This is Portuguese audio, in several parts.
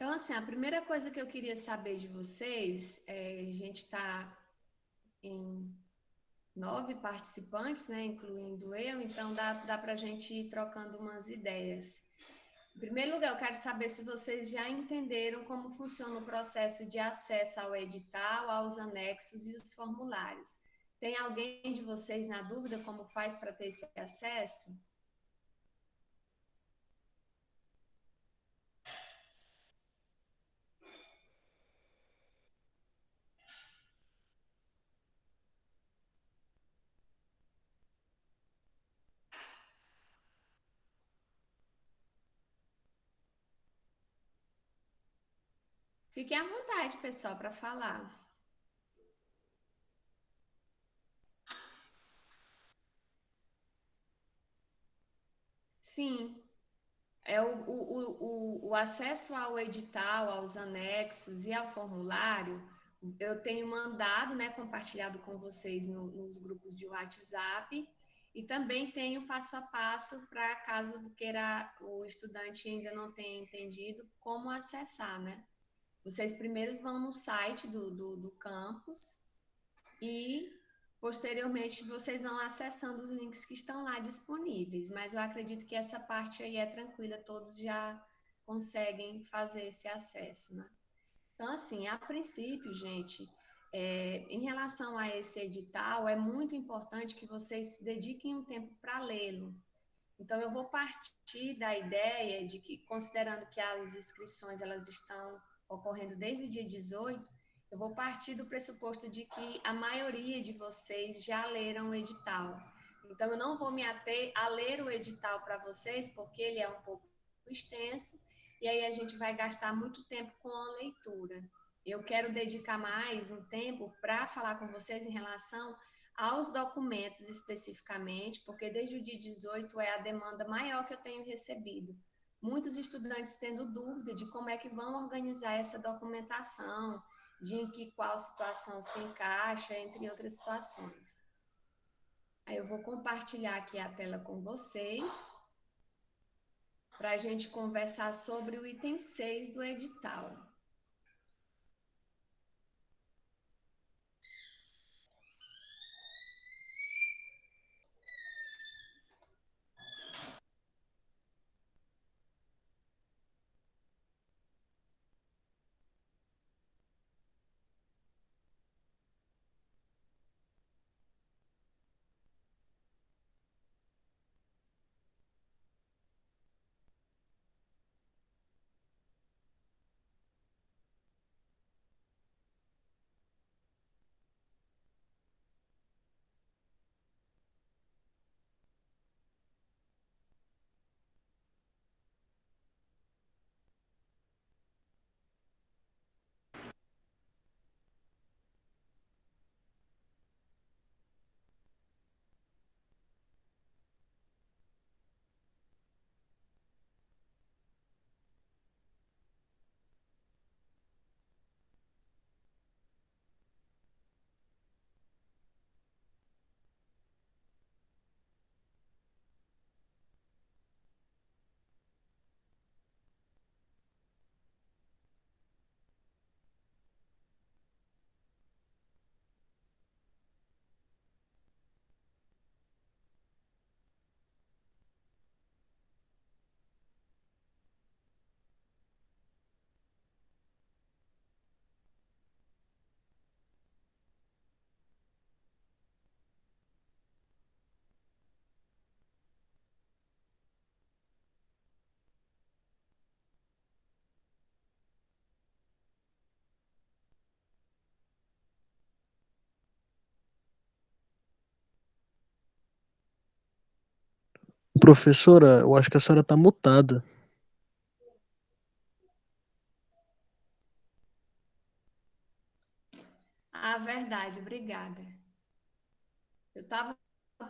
Então, assim, a primeira coisa que eu queria saber de vocês, a gente está em 9 participantes, né, incluindo eu, então dá para a gente ir trocando umas ideias. Em primeiro lugar, eu quero saber se vocês já entenderam como funciona o processo de acesso ao edital, aos anexos e os formulários. Tem alguém de vocês na dúvida como faz para ter esse acesso? Fiquem à vontade, pessoal, para falar. Sim, o acesso ao edital, aos anexos e ao formulário, eu tenho mandado, né, compartilhado com vocês nos grupos de WhatsApp, e também tenho passo a passo para caso queira o estudante ainda não tenha entendido como acessar, né? Vocês primeiro vão no site do campus e posteriormente vocês vão acessando os links que estão lá disponíveis, mas eu acredito que essa parte aí é tranquila, todos já conseguem fazer esse acesso, né? Então, assim, a princípio, gente, em relação a esse edital, é muito importante que vocês dediquem um tempo para lê-lo. Então, eu vou partir da ideia de que, considerando que as inscrições elas estão ocorrendo desde o dia 18, eu vou partir do pressuposto de que a maioria de vocês já leram o edital. Então, eu não vou me ater a ler o edital para vocês, porque ele é um pouco extenso, e aí a gente vai gastar muito tempo com a leitura. Eu quero dedicar mais um tempo para falar com vocês em relação aos documentos especificamente, porque desde o dia 18 é a demanda maior que eu tenho recebido. Muitos estudantes tendo dúvida de como é que vão organizar essa documentação, de em que qual situação se encaixa, entre outras situações. Aí eu vou compartilhar aqui a tela com vocês, para a gente conversar sobre o item 6 do edital. Professora, eu acho que a senhora está mutada. Ah, verdade, obrigada. Eu estava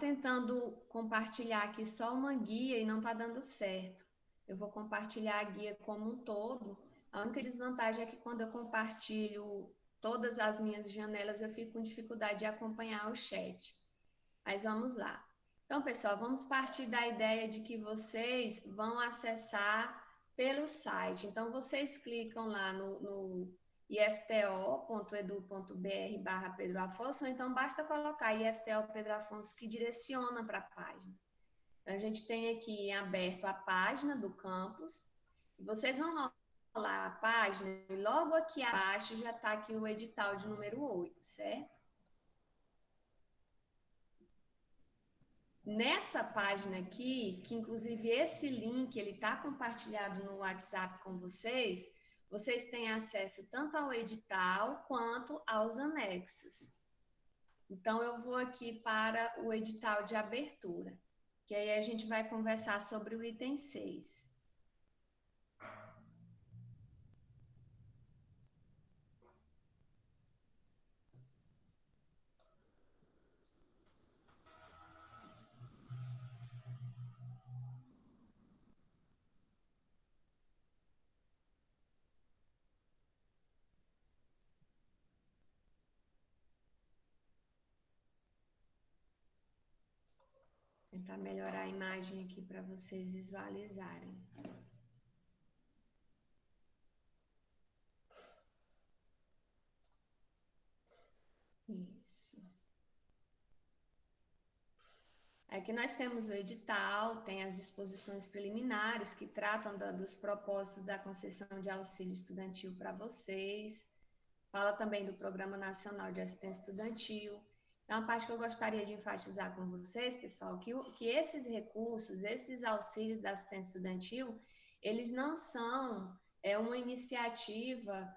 tentando compartilhar aqui só uma guia e não está dando certo. Eu vou compartilhar a guia como um todo. A única desvantagem é que quando eu compartilho todas as minhas janelas, eu fico com dificuldade de acompanhar o chat. Mas vamos lá. Então, pessoal, vamos partir da ideia de que vocês vão acessar pelo site. Então, vocês clicam lá no ifto.edu.br/Pedro Afonso, ou então basta colocar IFTO Pedro Afonso, que direciona para a página. Então, a gente tem aqui em aberto a página do campus, e vocês vão rolar a página, e logo aqui abaixo já está aqui o edital de número 8, certo? Nessa página aqui, que inclusive esse link ele está compartilhado no WhatsApp com vocês, vocês têm acesso tanto ao edital quanto aos anexos. Então, eu vou aqui para o edital de abertura, que aí a gente vai conversar sobre o item 6. Tentar melhorar a imagem aqui para vocês visualizarem. Isso. Aqui nós temos o edital, tem as disposições preliminares que tratam dos propósitos da concessão de auxílio estudantil para vocês. Fala também do Programa Nacional de Assistência Estudantil. É uma parte que eu gostaria de enfatizar com vocês, pessoal, que esses recursos, esses auxílios da assistência estudantil, eles não são uma iniciativa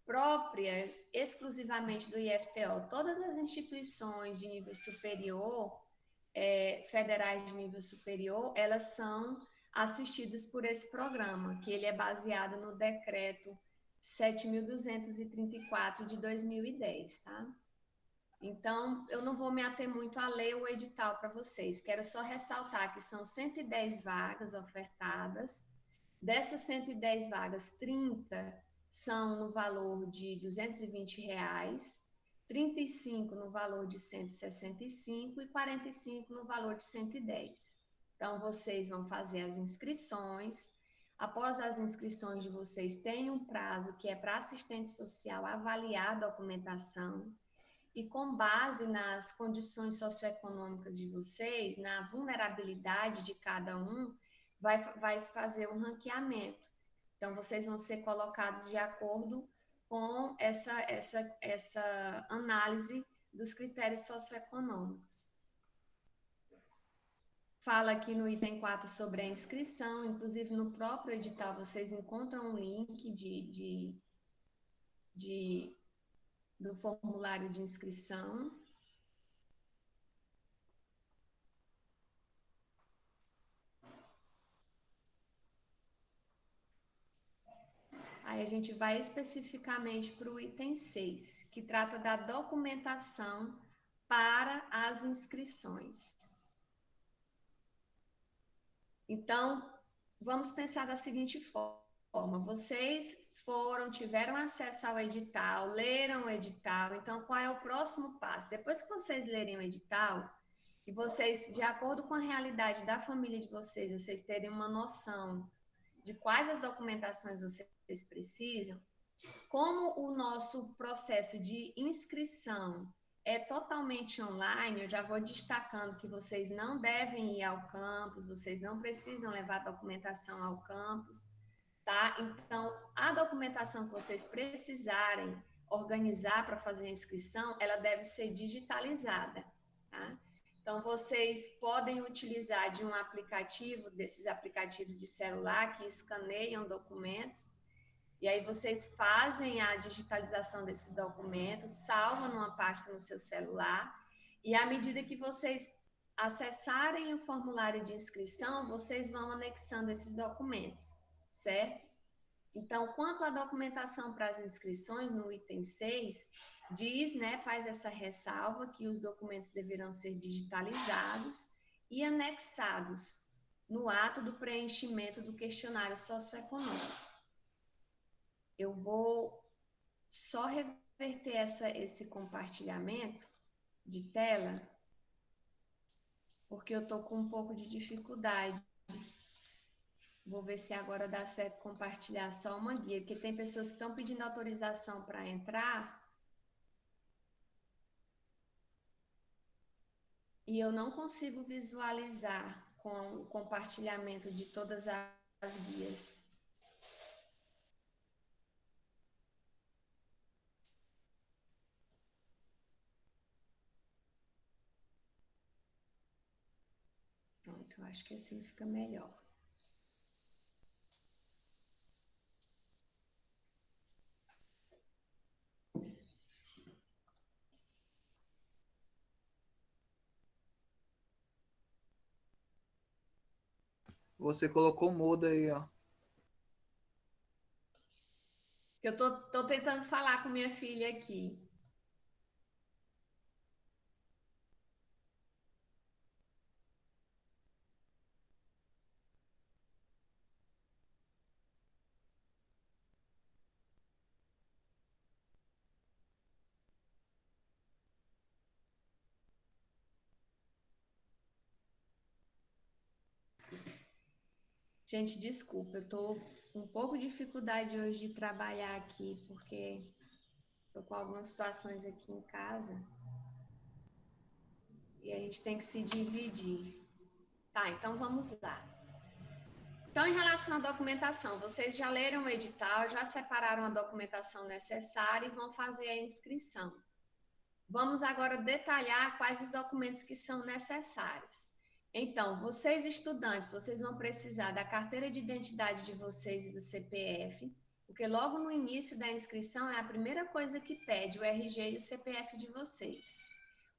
própria exclusivamente do IFTO. Todas as instituições de nível superior, federais de nível superior, elas são assistidas por esse programa, que ele é baseado no decreto 7.234 de 2010, tá? Então, eu não vou me ater muito a ler o edital para vocês, quero só ressaltar que são 110 vagas ofertadas, dessas 110 vagas, 30 são no valor de R$ 220, 35 no valor de 165 e 45 no valor de 110. Então, vocês vão fazer as inscrições. Após as inscrições de vocês, tem um prazo que é para assistente social avaliar a documentação e, com base nas condições socioeconômicas de vocês, na vulnerabilidade de cada um, vai se fazer um ranqueamento. Então, vocês vão ser colocados de acordo com essa análise dos critérios socioeconômicos. Fala aqui no item 4 sobre a inscrição, inclusive no próprio edital vocês encontram um link do formulário de inscrição. Aí a gente vai especificamente para o item 6, que trata da documentação para as inscrições. Então, vamos pensar da seguinte forma: vocês tiveram acesso ao edital, leram o edital, então qual é o próximo passo? Depois que vocês lerem o edital, e vocês, de acordo com a realidade da família de vocês, vocês terem uma noção de quais as documentações vocês precisam, como o nosso processo de inscrição é totalmente online, eu já vou destacando que vocês não devem ir ao campus, vocês não precisam levar documentação ao campus, tá? Então, a documentação que vocês precisarem organizar para fazer a inscrição, ela deve ser digitalizada, tá? Então, vocês podem utilizar de um aplicativo, desses aplicativos de celular que escaneiam documentos, e aí vocês fazem a digitalização desses documentos, salvam numa pasta no seu celular, e à medida que vocês acessarem o formulário de inscrição, vocês vão anexando esses documentos, certo? Então, quanto à documentação para as inscrições, no item 6, diz, né, faz essa ressalva que os documentos deverão ser digitalizados e anexados no ato do preenchimento do questionário socioeconômico. Eu vou só reverter esse compartilhamento de tela, porque eu estou com um pouco de dificuldade Vou ver se agora dá certo compartilhar só uma guia, porque tem pessoas que estão pedindo autorização para entrar e eu não consigo visualizar com o compartilhamento de todas as guias. Pronto, eu acho que assim fica melhor. Você colocou mudo aí, ó. Eu tô tentando falar com minha filha aqui. Gente, desculpa, eu tô com um pouco de dificuldade hoje de trabalhar aqui, porque tô com algumas situações aqui em casa e a gente tem que se dividir. Tá, então vamos lá. Então, em relação à documentação, vocês já leram o edital, já separaram a documentação necessária e vão fazer a inscrição. Vamos agora detalhar quais os documentos que são necessários. Então, vocês estudantes, vocês vão precisar da carteira de identidade de vocês e do CPF, porque logo no início da inscrição é a primeira coisa que pede o RG e o CPF de vocês.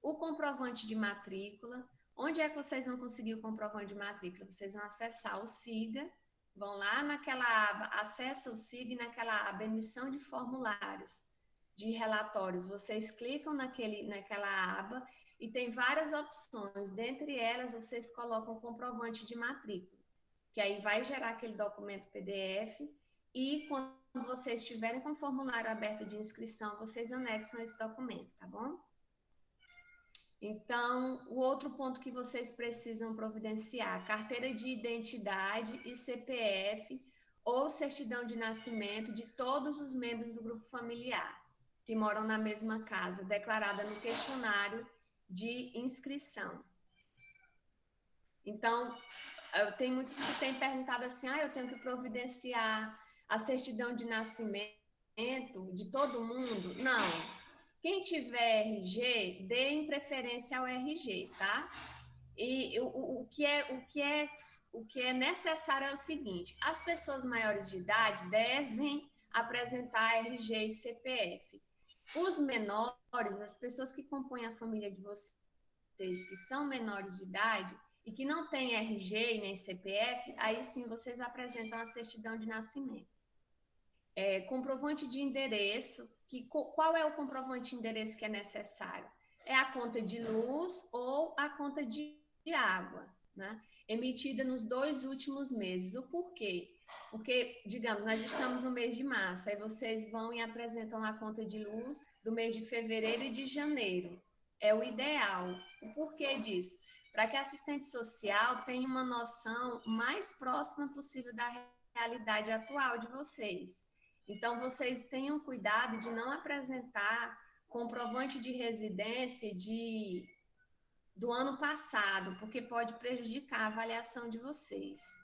O comprovante de matrícula. Onde é que vocês vão conseguir o comprovante de matrícula? Vocês vão acessar o SIGA, vão lá naquela aba, acessa o SIGA e naquela aba emissão de formulários de relatórios, vocês clicam naquela aba e tem várias opções. Dentre elas, vocês colocam o comprovante de matrícula, que aí vai gerar aquele documento PDF e quando vocês estiverem com o formulário aberto de inscrição, vocês anexam esse documento, tá bom? Então, o outro ponto que vocês precisam providenciar, carteira de identidade e CPF ou certidão de nascimento de todos os membros do grupo familiar que moram na mesma casa, declarada no questionário de inscrição. Então, tem muitos que têm perguntado assim, eu tenho que providenciar a certidão de nascimento de todo mundo? Não. Quem tiver RG, deem preferência ao RG, tá? E o que é necessário é o seguinte, as pessoas maiores de idade devem apresentar RG e CPF. Os menores, as pessoas que compõem a família de vocês, que são menores de idade e que não têm RG e nem CPF, aí sim vocês apresentam a certidão de nascimento. Comprovante de endereço, qual é o comprovante de endereço que é necessário? É a conta de luz ou a conta de água, né? Emitida nos 2 últimos meses. O porquê? Porque, digamos, nós estamos no mês de março, aí vocês vão e apresentam a conta de luz do mês de fevereiro e de janeiro. É o ideal. O porquê disso? Para que a assistente social tenha uma noção mais próxima possível da realidade atual de vocês. Então, vocês tenham cuidado de não apresentar comprovante de residência do ano passado, porque pode prejudicar a avaliação de vocês.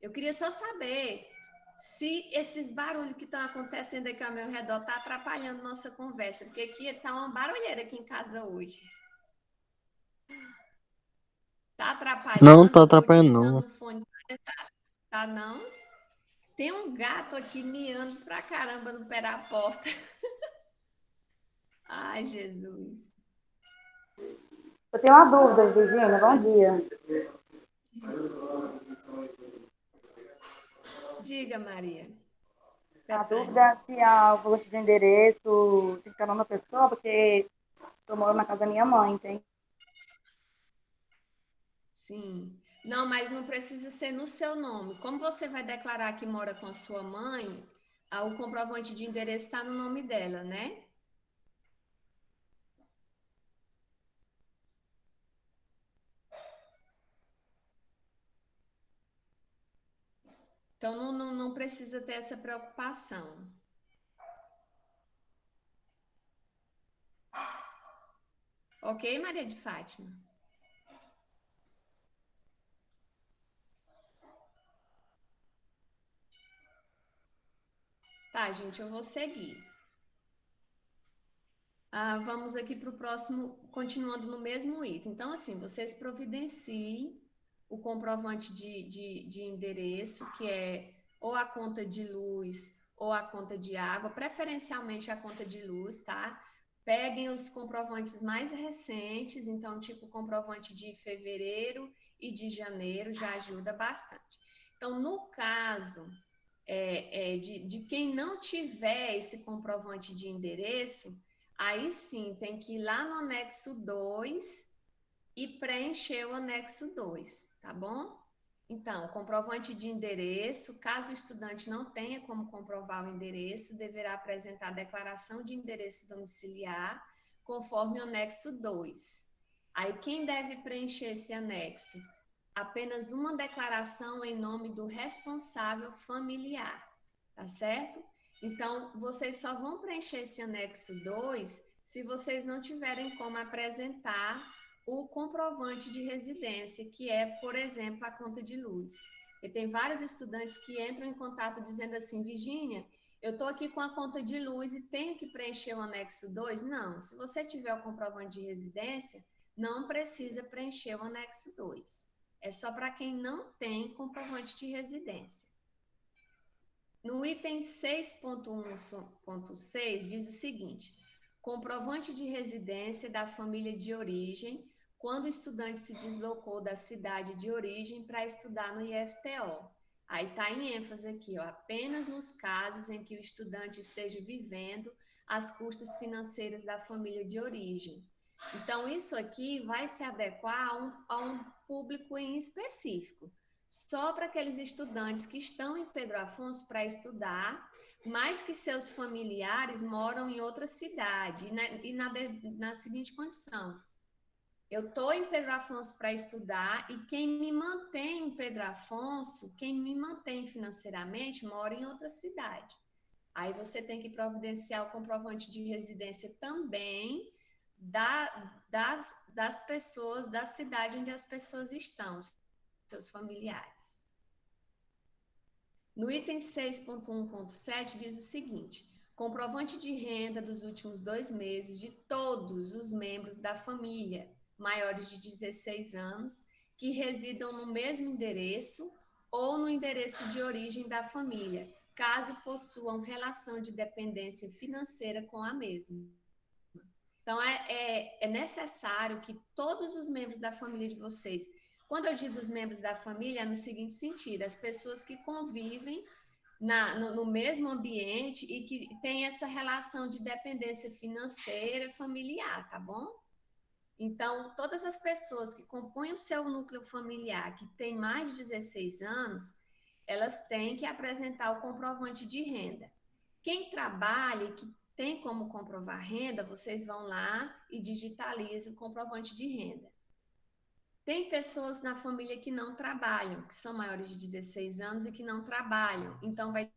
Eu queria só saber se esses barulhos que estão acontecendo aqui ao meu redor estão atrapalhando nossa conversa, porque aqui está uma barulheira aqui em casa hoje. Está atrapalhando? Não tá Eu estou atrapalhando, utilizando não. o fone. Tá, não? Tem um gato aqui miando pra caramba no pé da porta. Ai, Jesus. Eu tenho uma dúvida, Virgínia, bom dia. Diga, Maria. A Betânia. dúvida é se a valor de endereço tem que estar numa pessoa, porque estou morando na casa da minha mãe, tem? Sim. Não, mas não precisa ser no seu nome. Como você vai declarar que mora com a sua mãe, o comprovante de endereço está no nome dela, né? Então, não precisa ter essa preocupação. Ok, Maria de Fátima? Tá, gente, eu vou seguir. Vamos aqui para o próximo, continuando no mesmo item. Então, assim, vocês providenciem o comprovante de endereço, que é ou a conta de luz ou a conta de água, preferencialmente a conta de luz, tá? Peguem os comprovantes mais recentes, então, tipo, comprovante de fevereiro e de janeiro já ajuda bastante. Então, no caso de quem não tiver esse comprovante de endereço, aí sim tem que ir lá no anexo 2 e preencher o anexo 2, tá bom? Então, comprovante de endereço, caso o estudante não tenha como comprovar o endereço, deverá apresentar a declaração de endereço domiciliar, conforme o anexo 2. Aí, quem deve preencher esse anexo? Apenas uma declaração em nome do responsável familiar, tá certo? Então, vocês só vão preencher esse anexo 2 se vocês não tiverem como apresentar o comprovante de residência, que é, por exemplo, a conta de luz. E tem vários estudantes que entram em contato dizendo assim, Virgínia, eu estou aqui com a conta de luz e tenho que preencher o anexo 2? Não, se você tiver o comprovante de residência, não precisa preencher o anexo 2. É só para quem não tem comprovante de residência. No item 6.1.6 diz o seguinte, comprovante de residência da família de origem, quando o estudante se deslocou da cidade de origem para estudar no IFTO. Aí está em ênfase aqui, ó, apenas nos casos em que o estudante esteja vivendo as custas financeiras da família de origem. Então, isso aqui vai se adequar a um público em específico. Só para aqueles estudantes que estão em Pedro Afonso para estudar, mas que seus familiares moram em outra cidade. Na seguinte condição, eu estou em Pedro Afonso para estudar e quem me mantém em Pedro Afonso, quem me mantém financeiramente, mora em outra cidade. Aí você tem que providenciar o comprovante de residência também das pessoas, da cidade onde as pessoas estão, seus familiares. No item 6.1.7 diz o seguinte, comprovante de renda dos últimos 2 meses de todos os membros da família, maiores de 16 anos, que residam no mesmo endereço ou no endereço de origem da família, caso possuam relação de dependência financeira com a mesma. Então, é necessário que todos os membros da família de vocês, quando eu digo os membros da família, é no seguinte sentido, as pessoas que convivem no mesmo ambiente e que têm essa relação de dependência financeira familiar, tá bom? Então, todas as pessoas que compõem o seu núcleo familiar, que tem mais de 16 anos, elas têm que apresentar o comprovante de renda. Quem trabalha e que tem como comprovar renda, vocês vão lá e digitalizam o comprovante de renda. Tem pessoas na família que não trabalham, que são maiores de 16 anos e que não trabalham. Então, vai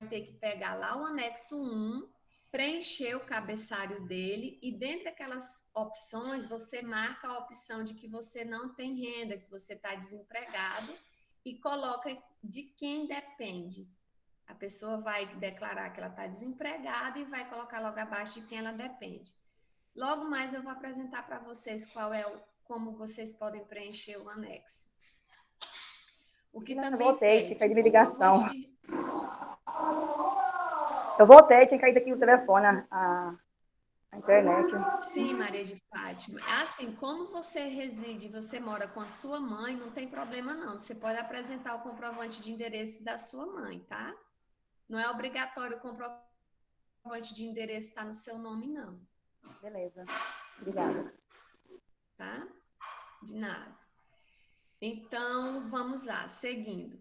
ter que pegar lá o anexo 1, preencher o cabeçário dele e dentre aquelas opções, você marca a opção de que você não tem renda, que você está desempregado e coloca de quem depende. A pessoa vai declarar que ela está desempregada e vai colocar logo abaixo de quem ela depende. Logo mais eu vou apresentar para vocês como vocês podem preencher o anexo. O que também voltei, tinha caído de ligação. de... Eu voltei, tinha caído aqui o telefone, a internet. Sim, Maria de Fátima. Assim, como você reside, você mora com a sua mãe, não tem problema não. Você pode apresentar o comprovante de endereço da sua mãe, tá? Não é obrigatório o comprovante de endereço estar no seu nome, não. Beleza. Obrigada. Tá? De nada. Então, vamos lá, seguindo.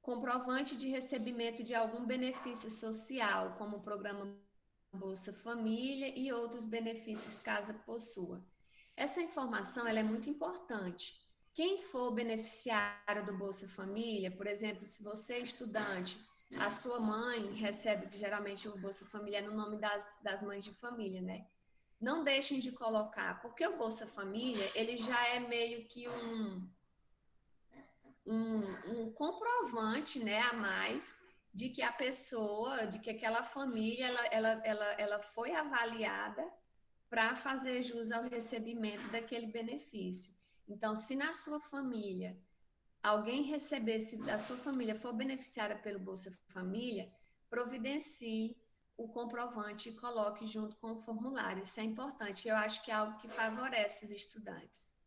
Comprovante de recebimento de algum benefício social, como o programa Bolsa Família e outros benefícios caso possua. Essa informação ela é muito importante. quem for beneficiário do Bolsa Família, por exemplo, se você é estudante, a sua mãe recebe, geralmente o Bolsa Família é no nome das mães de família, né? Não deixem de colocar, porque o Bolsa Família, ele já é meio que um comprovante, né, a mais de que a pessoa, de que aquela família, ela foi avaliada para fazer jus ao recebimento daquele benefício. Então, se na sua família alguém receber, se a sua família for beneficiária pelo Bolsa Família, providencie o comprovante e coloque junto com o formulário. Isso é importante. Eu acho que é algo que favorece os estudantes.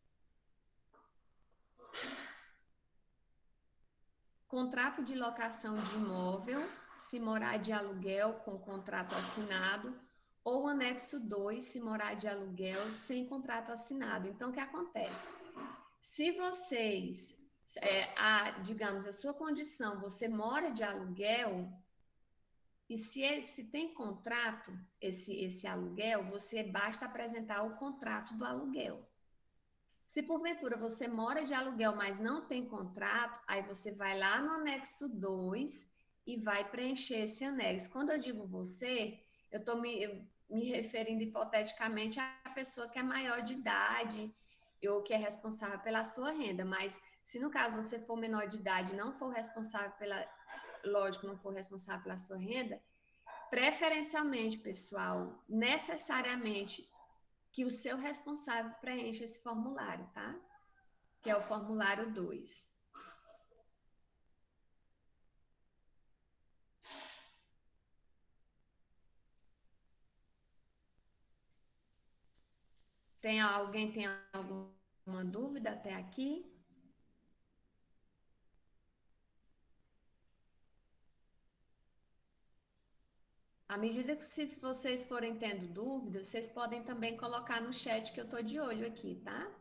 Contrato de locação de imóvel, se morar de aluguel com contrato assinado, ou anexo 2, se morar de aluguel sem contrato assinado. Então, o que acontece? Se vocês, digamos, a sua condição, você mora de aluguel, e se tem contrato, esse aluguel, você basta apresentar o contrato do aluguel. Se porventura você mora de aluguel, mas não tem contrato, aí você vai lá no anexo 2 e vai preencher esse anexo. Quando eu digo você, eu estou me referindo hipoteticamente à pessoa que é maior de idade ou que é responsável pela sua renda, mas se no caso você for menor de idade e não for responsável lógico, não for responsável pela sua renda, preferencialmente, pessoal, necessariamente que o seu responsável preencha esse formulário, tá? Que é o formulário 2. Alguém tem alguma dúvida até aqui? À medida que se vocês forem tendo dúvidas, vocês podem também colocar no chat que eu tô de olho aqui, tá?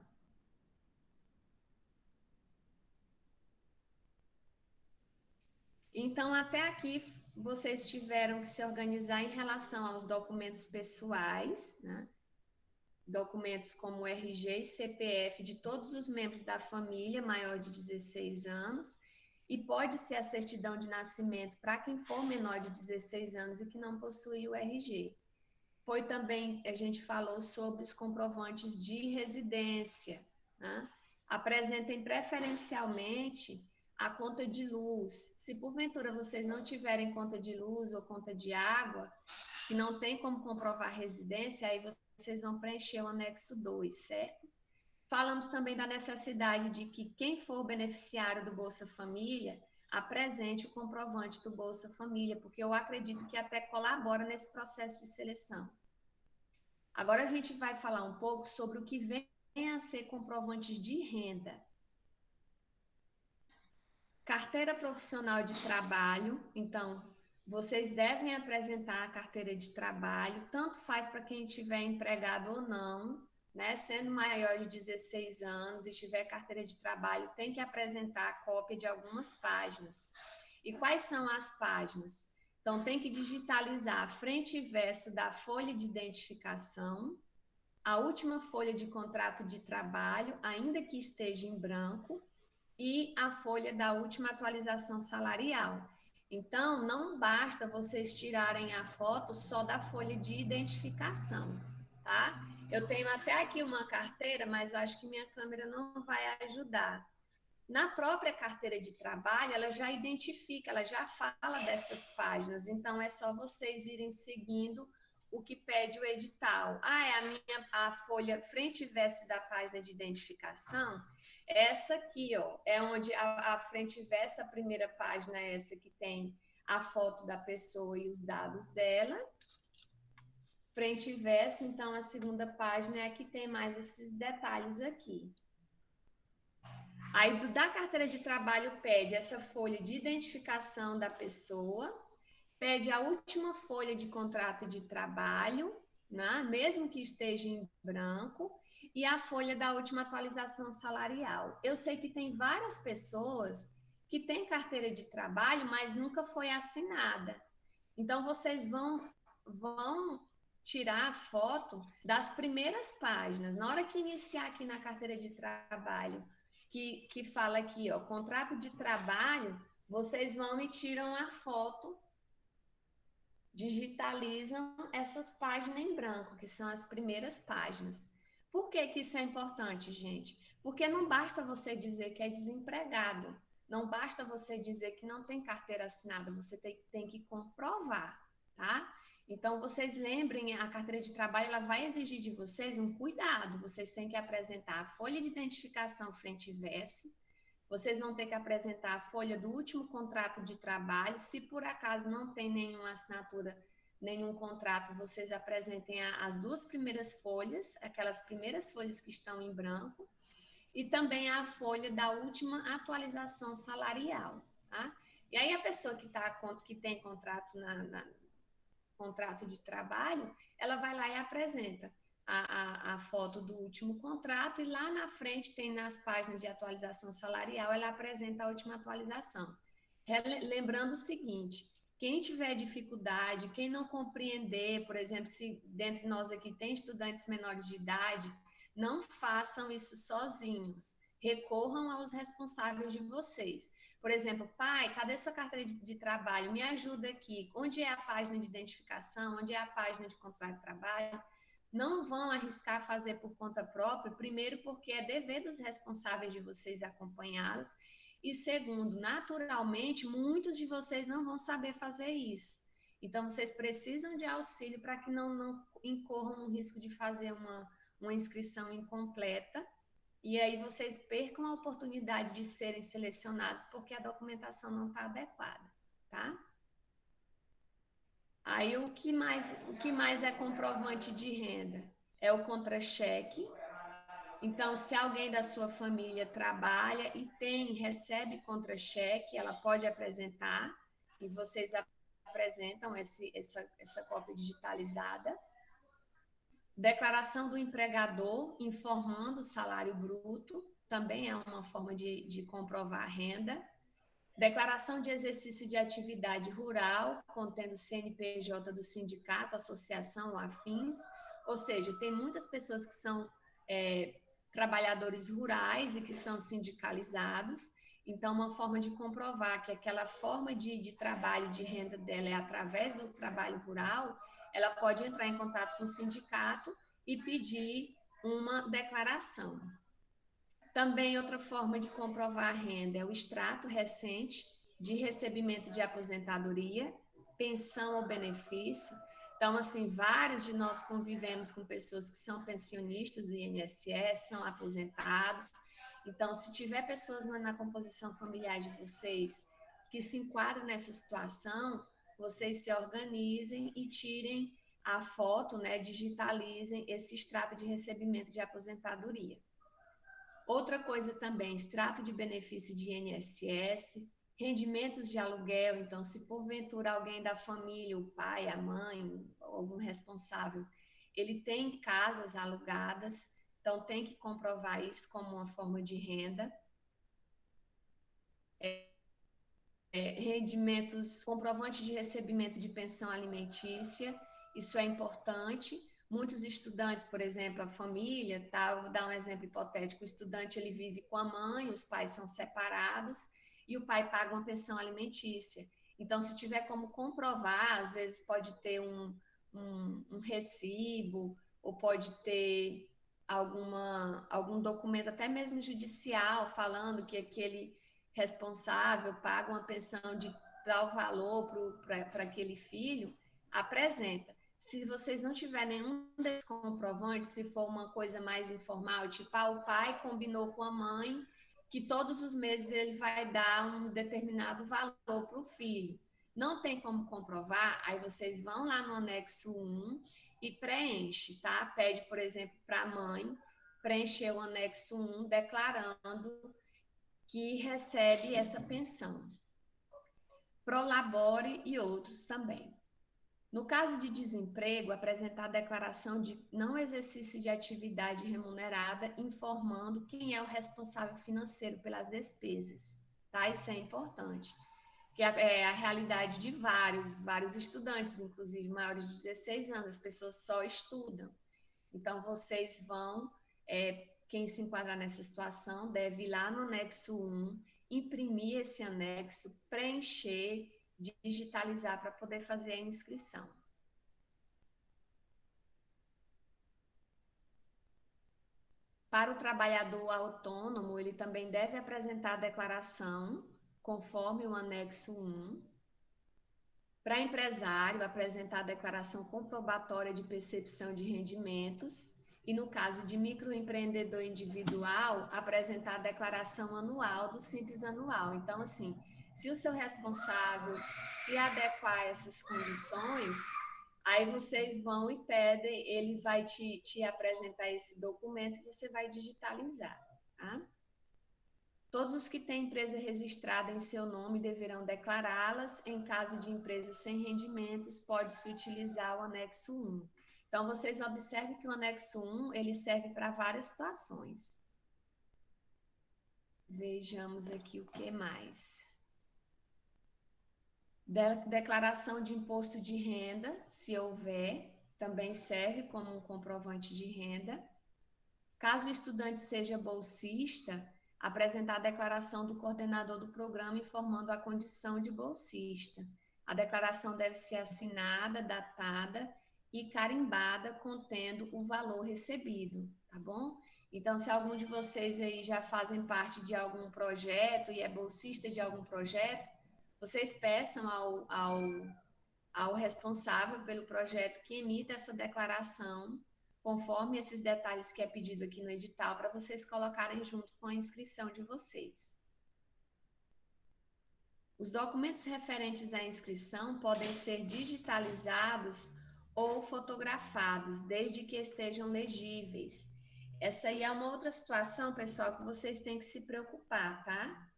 Então, até aqui, vocês tiveram que se organizar em relação aos documentos pessoais, né? Documentos como RG e CPF de todos os membros da família maior de 16 anos, e pode ser a certidão de nascimento para quem for menor de 16 anos e que não possui o RG. Foi também, a gente falou sobre os comprovantes de residência, né? Apresentem preferencialmente a conta de luz. Se porventura vocês não tiverem conta de luz ou conta de água, que não tem como comprovar residência, aí vocês vão preencher o anexo 2, certo? Falamos também da necessidade de que quem for beneficiário do Bolsa Família apresente o comprovante do Bolsa Família, porque eu acredito que até colabora nesse processo de seleção. Agora a gente vai falar um pouco sobre o que vem a ser comprovantes de renda. Carteira profissional de trabalho, então, vocês devem apresentar a carteira de trabalho, tanto faz para quem estiver empregado ou não, né? Sendo maior de 16 anos e tiver carteira de trabalho, tem que apresentar a cópia de algumas páginas. E quais são as páginas? Então, tem que digitalizar a frente e verso da folha de identificação, a última folha de contrato de trabalho, ainda que esteja em branco, e a folha da última atualização salarial. Então, não basta vocês tirarem a foto só da folha de identificação, tá? Eu tenho até aqui uma carteira, mas eu acho que minha câmera não vai ajudar. Na própria carteira de trabalho, ela já identifica, ela já fala dessas páginas, então é só vocês irem seguindo o que pede o edital. É a folha frente e verso da página de identificação. Essa aqui, ó, é onde a frente e verso, a primeira página é essa que tem a foto da pessoa e os dados dela. Frente e verso, então a segunda página é a que tem mais esses detalhes aqui. Aí, da carteira de trabalho, pede essa folha de identificação da pessoa, pede a última folha de contrato de trabalho, né? Mesmo que esteja em branco, e a folha da última atualização salarial. Eu sei que tem várias pessoas que têm carteira de trabalho, mas nunca foi assinada. Então, vocês vão tirar a foto das primeiras páginas. Na hora que iniciar aqui na carteira de trabalho, que fala aqui, ó, contrato de trabalho, vocês vão e tiram a foto, digitalizam essas páginas em branco, que são as primeiras páginas. Por que que isso é importante, gente? Porque não basta você dizer que é desempregado, não basta você dizer que não tem carteira assinada, você tem que comprovar, tá? Então, vocês lembrem, a carteira de trabalho, ela vai exigir de vocês um cuidado, vocês têm que apresentar a folha de identificação frente e verso, vocês vão ter que apresentar a folha do último contrato de trabalho. Se por acaso não tem nenhuma assinatura, nenhum contrato, vocês apresentem as duas primeiras folhas, aquelas primeiras folhas que estão em branco, e também a folha da última atualização salarial, tá? E aí a pessoa que tem contrato contrato de trabalho, ela vai lá e apresenta a foto do último contrato e lá na frente tem nas páginas de atualização salarial, ela apresenta a última atualização. Lembrando o seguinte, quem tiver dificuldade, quem não compreender, por exemplo, se dentre nós aqui tem estudantes menores de idade, não façam isso sozinhos, recorram aos responsáveis de vocês. Por exemplo, pai, cadê sua carteira de trabalho? Me ajuda aqui. Onde é a página de identificação? Onde é a página de contrato de trabalho? Não vão arriscar fazer por conta própria, primeiro porque é dever dos responsáveis de vocês acompanhá-los, e segundo, naturalmente, muitos de vocês não vão saber fazer isso. Então, vocês precisam de auxílio para que não incorram no risco de fazer uma inscrição incompleta, e aí vocês percam a oportunidade de serem selecionados porque a documentação não está adequada, tá? Aí o que mais é comprovante de renda? É o contra-cheque. Então, se alguém da sua família trabalha e recebe contra-cheque, ela pode apresentar, e vocês apresentam essa cópia digitalizada. Declaração do empregador informando o salário bruto, também é uma forma de comprovar a renda. Declaração de exercício de atividade rural, contendo CNPJ do sindicato, associação ou afins. Ou seja, tem muitas pessoas que são trabalhadores rurais e que são sindicalizados. Então, uma forma de comprovar que aquela forma de trabalho, de renda dela é através do trabalho rural, ela pode entrar em contato com o sindicato e pedir uma declaração. Também outra forma de comprovar a renda é o extrato recente de recebimento de aposentadoria, pensão ou benefício. Então, assim, vários de nós convivemos com pessoas que são pensionistas do INSS, são aposentados. Então, se tiver pessoas na composição familiar de vocês que se enquadram nessa situação, vocês se organizem e tirem a foto, né, digitalizem esse extrato de recebimento de aposentadoria. Outra coisa também, extrato de benefício de INSS, rendimentos de aluguel. Então, se porventura alguém da família, o pai, a mãe, algum responsável, ele tem casas alugadas, então tem que comprovar isso como uma forma de renda. Rendimentos, comprovante de recebimento de pensão alimentícia, isso é importante. Muitos estudantes, por exemplo, a família, tá? Vou dar um exemplo hipotético, o estudante ele vive com a mãe, os pais são separados e o pai paga uma pensão alimentícia. Então, se tiver como comprovar, às vezes pode ter um recibo, ou pode ter algum documento, até mesmo judicial, falando que aquele responsável paga uma pensão de tal valor para aquele filho, apresenta. Se vocês não tiverem nenhum desses comprovantes, se for uma coisa mais informal, tipo, o pai combinou com a mãe que todos os meses ele vai dar um determinado valor para o filho. Não tem como comprovar, aí vocês vão lá no anexo 1 e preenche, tá? Pede, por exemplo, para a mãe preencher o anexo 1 declarando que recebe essa pensão. Prolabore e outros também. No caso de desemprego, apresentar a declaração de não exercício de atividade remunerada, informando quem é o responsável financeiro pelas despesas, tá? Isso é importante, que é a realidade de vários estudantes, inclusive maiores de 16 anos, as pessoas só estudam. Então, vocês vão quem se enquadrar nessa situação deve ir lá no anexo 1, imprimir esse anexo, preencher, digitalizar para poder fazer a inscrição. Para o trabalhador autônomo, ele também deve apresentar a declaração, conforme o anexo 1. Para empresário, apresentar a declaração comprobatória de percepção de rendimentos. E no caso de microempreendedor individual, apresentar a declaração anual do Simples Anual. Então, assim, se o seu responsável se adequar a essas condições, aí vocês vão e pedem, ele vai te apresentar esse documento e você vai digitalizar, tá? Todos os que têm empresa registrada em seu nome deverão declará-las. Em caso de empresa sem rendimentos, pode-se utilizar o anexo 1. Então, vocês observem que o anexo 1, ele serve para várias situações. Vejamos aqui o que mais. Declaração de imposto de renda, se houver, também serve como um comprovante de renda. Caso o estudante seja bolsista, apresentar a declaração do coordenador do programa informando a condição de bolsista. A declaração deve ser assinada, datada e carimbada contendo o valor recebido, tá bom? Então, se algum de vocês aí já fazem parte de algum projeto e é bolsista de algum projeto, vocês peçam ao responsável pelo projeto que emita essa declaração, conforme esses detalhes que é pedido aqui no edital, para vocês colocarem junto com a inscrição de vocês. Os documentos referentes à inscrição podem ser digitalizados ou fotografados, desde que estejam legíveis. Essa aí é uma outra situação, pessoal, que vocês têm que se preocupar, tá?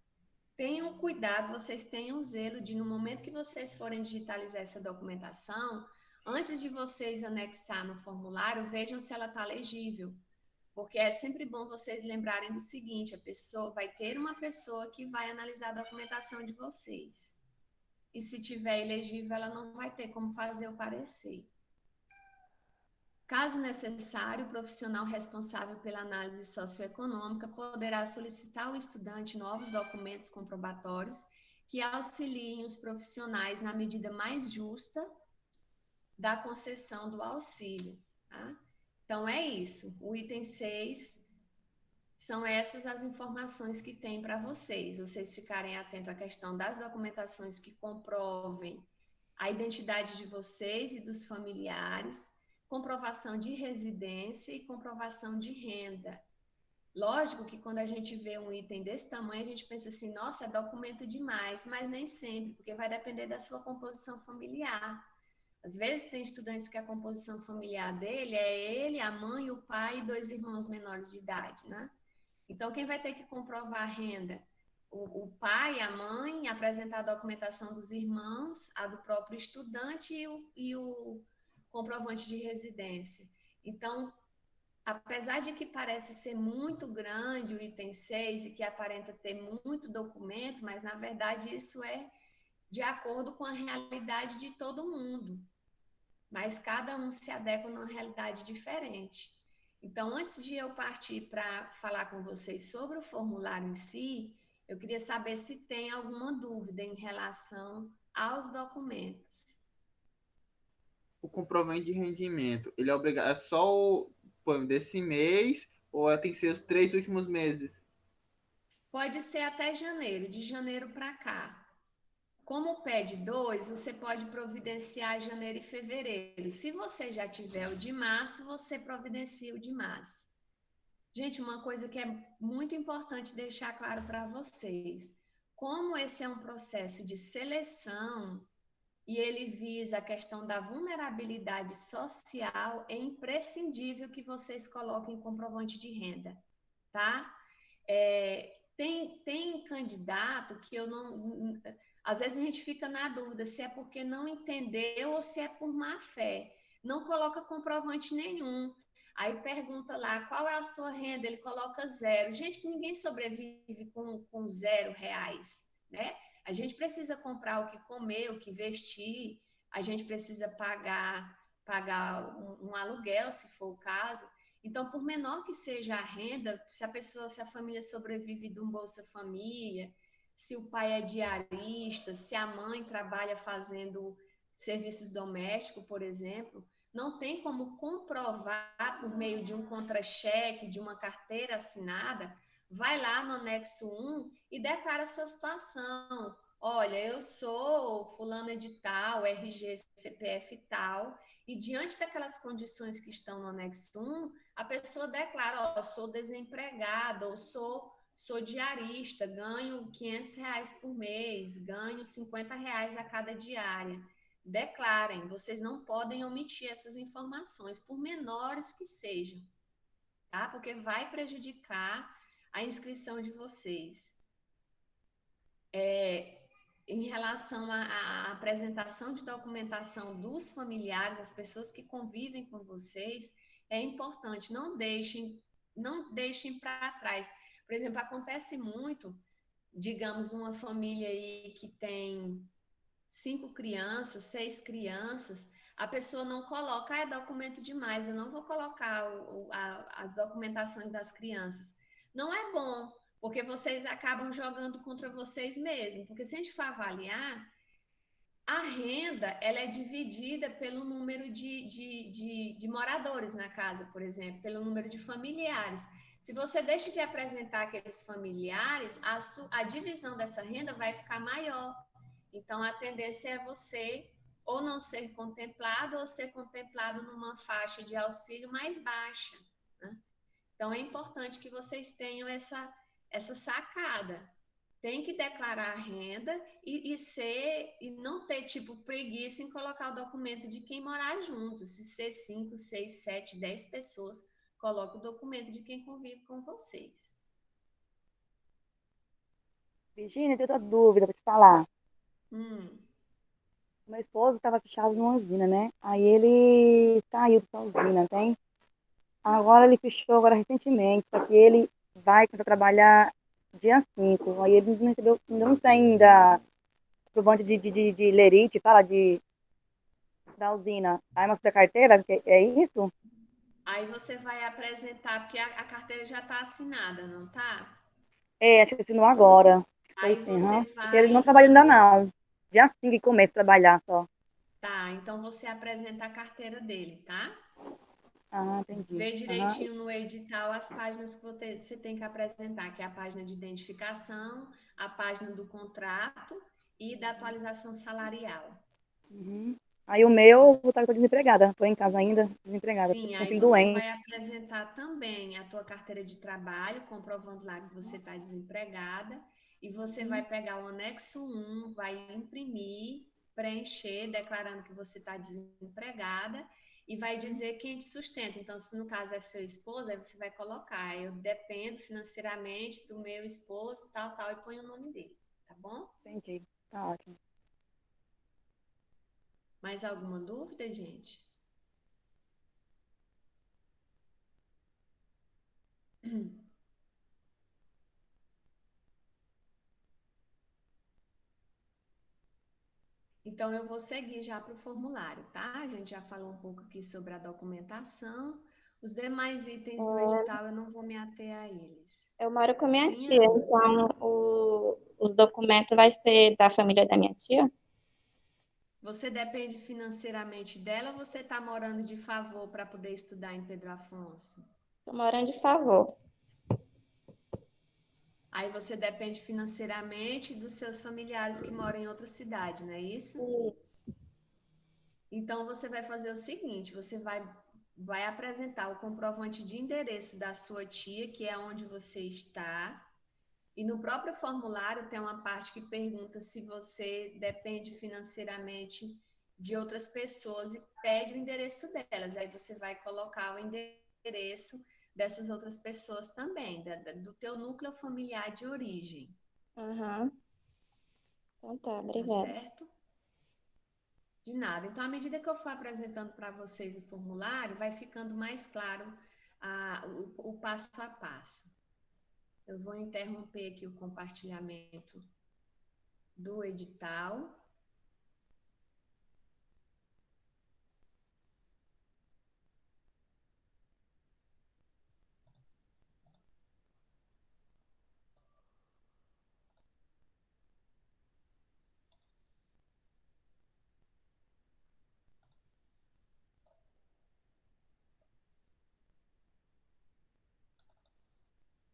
Tenham cuidado, vocês tenham zelo de, no momento que vocês forem digitalizar essa documentação, antes de vocês anexar no formulário, vejam se ela está legível. Porque é sempre bom vocês lembrarem do seguinte, a pessoa vai ter uma pessoa que vai analisar a documentação de vocês. E se tiver ilegível, ela não vai ter como fazer o parecer. Caso necessário, o profissional responsável pela análise socioeconômica poderá solicitar ao estudante novos documentos comprobatórios que auxiliem os profissionais na medida mais justa da concessão do auxílio, tá? Então, é isso. O item 6 são essas as informações que tem para vocês. Vocês ficarem atentos à questão das documentações que comprovem a identidade de vocês e dos familiares, comprovação de residência e comprovação de renda. Lógico que quando a gente vê um item desse tamanho, a gente pensa assim, nossa, é documento demais, mas nem sempre, porque vai depender da sua composição familiar. Às vezes tem estudantes que a composição familiar dele é ele, a mãe, o pai e 2 irmãos menores de idade, né? Então, quem vai ter que comprovar a renda? O pai, a mãe, apresentar a documentação dos irmãos, a do próprio estudante e o comprovante de residência. Então, apesar de que parece ser muito grande o item 6 e que aparenta ter muito documento, mas na verdade isso é de acordo com a realidade de todo mundo. Mas cada um se adequa numa realidade diferente. Então, antes de eu partir para falar com vocês sobre o formulário em si, eu queria saber se tem alguma dúvida em relação aos documentos. O comprovante de rendimento, ele é obrigado, é só o desse mês ou tem que ser os 3 últimos meses? Pode ser até janeiro, de janeiro para cá. Como pede 2, você pode providenciar janeiro e fevereiro. Se você já tiver o de março, você providencia o de março. Gente, uma coisa que é muito importante deixar claro para vocês. Como esse é um processo de seleção e ele visa a questão da vulnerabilidade social, é imprescindível que vocês coloquem comprovante de renda, tá? Tem candidato que eu não... Às vezes a gente fica na dúvida se é porque não entendeu ou se é por má fé. Não coloca comprovante nenhum. Aí pergunta lá, qual é a sua renda? Ele coloca 0. Gente, ninguém sobrevive com R$0, né? A gente precisa comprar o que comer, o que vestir, a gente precisa pagar um aluguel, se for o caso. Então, por menor que seja a renda, se a família sobrevive de um Bolsa Família, se o pai é diarista, se a mãe trabalha fazendo serviços domésticos, por exemplo, não tem como comprovar por meio de um contra-cheque, de uma carteira assinada, vai lá no anexo 1 e declara a sua situação. Olha, eu sou fulana de tal, RG, CPF tal, e diante daquelas condições que estão no anexo 1, a pessoa declara, ó, sou desempregada, ou sou diarista, ganho R$ 500 por mês, ganho R$ 50 a cada diária. Declarem, vocês não podem omitir essas informações, por menores que sejam, tá? Porque vai prejudicar a inscrição de vocês. Em relação à apresentação de documentação dos familiares, as pessoas que convivem com vocês, é importante, não deixem para trás. Por exemplo, acontece muito, digamos, uma família aí que tem 5 crianças, 6 crianças, a pessoa não coloca, é documento demais, eu não vou colocar as documentações das crianças. Não é bom, porque vocês acabam jogando contra vocês mesmos, porque se a gente for avaliar, a renda ela é dividida pelo número de moradores na casa, por exemplo, pelo número de familiares. Se você deixa de apresentar aqueles familiares, a divisão dessa renda vai ficar maior. Então, a tendência é você ou não ser contemplado ou ser contemplado numa faixa de auxílio mais baixa, né? Então, é importante que vocês tenham essa sacada. Tem que declarar a renda e não ter, tipo, preguiça em colocar o documento de quem morar junto. Se ser 5, 6, 7, 10 pessoas, coloque o documento de quem convive com vocês. Virgínia, eu tenho outra dúvida para te falar. Hum. Meu esposo estava fechado numa usina, né? Aí ele saiu dessa usina, tem? Agora ele fechou agora recentemente, só que ele vai começar a trabalhar dia 5. Aí ele não recebeu, ainda não tem ainda provante de lerite, fala da usina. Aí mostra a carteira, é isso? Aí você vai apresentar, porque a carteira já está assinada, não tá? É, acho que assinou agora. Foi Aí assim, você aham. Porque ele não vai. trabalha ainda não. Dia 5 que começa a trabalhar só. Tá, então você apresenta a carteira dele, tá? Ah, entendi. Vê Aham. direitinho no edital as páginas que você tem que apresentar, que é a página de identificação, a página do contrato e da atualização salarial. Uhum. Aí o meu, vou estar desempregada. Estou em casa ainda, desempregada. Porque Sim, tenho um aí filho você doente. vai apresentar também a tua carteira de trabalho, comprovando lá que você está desempregada, e você vai pegar o anexo 1, vai imprimir, preencher, declarando que você está desempregada, e vai dizer quem te sustenta. Então, se no caso é seu esposo, aí você vai colocar, eu dependo financeiramente do meu esposo, tal, tal, e põe o nome dele, tá bom? Entendi. Tá ótimo. Mais alguma dúvida, gente? Então, eu vou seguir já para o formulário, tá? A gente já falou um pouco aqui sobre a documentação. Os demais itens do edital eu não vou me ater a eles. Eu moro com minha Sim, tia, Ana? então os documentos vai ser da família da minha tia? Você depende financeiramente dela ou você está morando de favor para poder estudar em Pedro Afonso? Tô morando de favor. Aí você depende financeiramente dos seus familiares que moram em outra cidade, não é isso? Isso. Então você vai fazer o seguinte, você vai apresentar o comprovante de endereço da sua tia, que é onde você está. E no próprio formulário tem uma parte que pergunta se você depende financeiramente de outras pessoas e pede o endereço delas. Aí você vai colocar o endereço dessas outras pessoas também, do teu núcleo familiar de origem, Aham. Então tá, tá obrigada. certo? De nada. Então, à medida que eu for apresentando para vocês o formulário, vai ficando mais claro o passo a passo. Eu vou interromper aqui o compartilhamento do edital.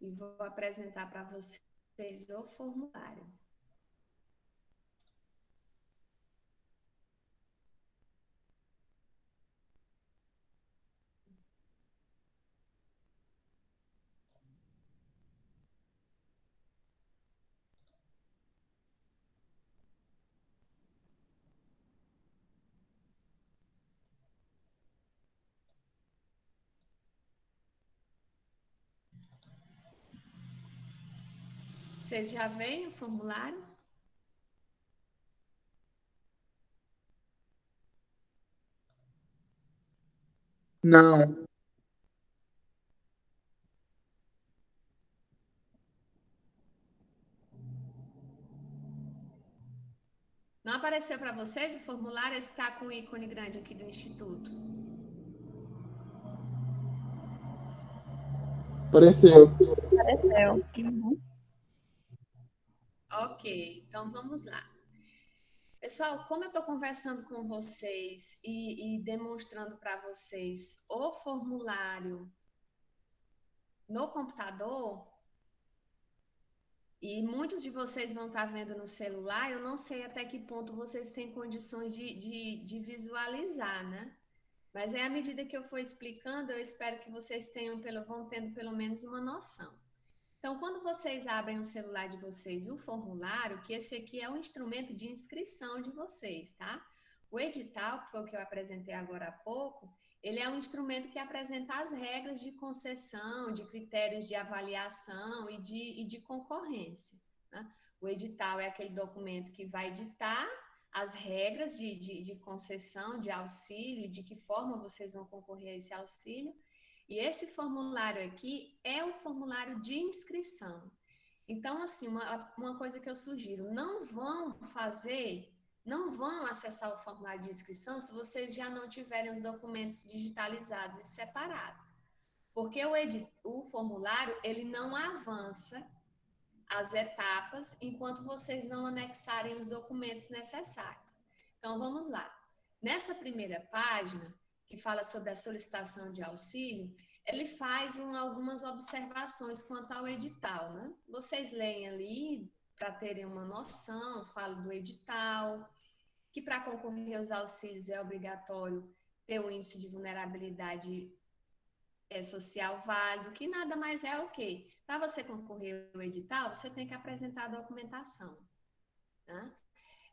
e vou apresentar para vocês o formulário. Vocês já veem o formulário? Não. Não apareceu para vocês o formulário? Está com o ícone grande aqui do Instituto. Apareceu. Apareceu. Uhum. Ok, então vamos lá. Pessoal, como eu estou conversando com vocês e demonstrando para vocês o formulário no computador, e muitos de vocês vão estar vendo no celular, eu não sei até que ponto vocês têm condições de visualizar, né? Mas à medida que eu for explicando, eu espero que vocês vão tendo pelo menos uma noção. Então, quando vocês abrem o celular de vocês, o formulário, que esse aqui é um instrumento de inscrição de vocês, tá? O edital, que foi o que eu apresentei agora há pouco, ele é um instrumento que apresenta as regras de concessão, de critérios de avaliação e de concorrência, né? O edital é aquele documento que vai ditar as regras de concessão, de auxílio, de que forma vocês vão concorrer a esse auxílio. E esse formulário aqui é o formulário de inscrição. Então, assim, uma coisa que eu sugiro, não vão acessar o formulário de inscrição se vocês já não tiverem os documentos digitalizados e separados. Porque o formulário, ele não avança as etapas enquanto vocês não anexarem os documentos necessários. Então, vamos lá. Nessa primeira página, que fala sobre a solicitação de auxílio, ele faz algumas observações quanto ao edital, né? Vocês leem ali para terem uma noção, fala do edital, que para concorrer aos auxílios é obrigatório ter um índice de vulnerabilidade social válido, que nada mais é o quê? Para você concorrer ao edital, você tem que apresentar a documentação, né?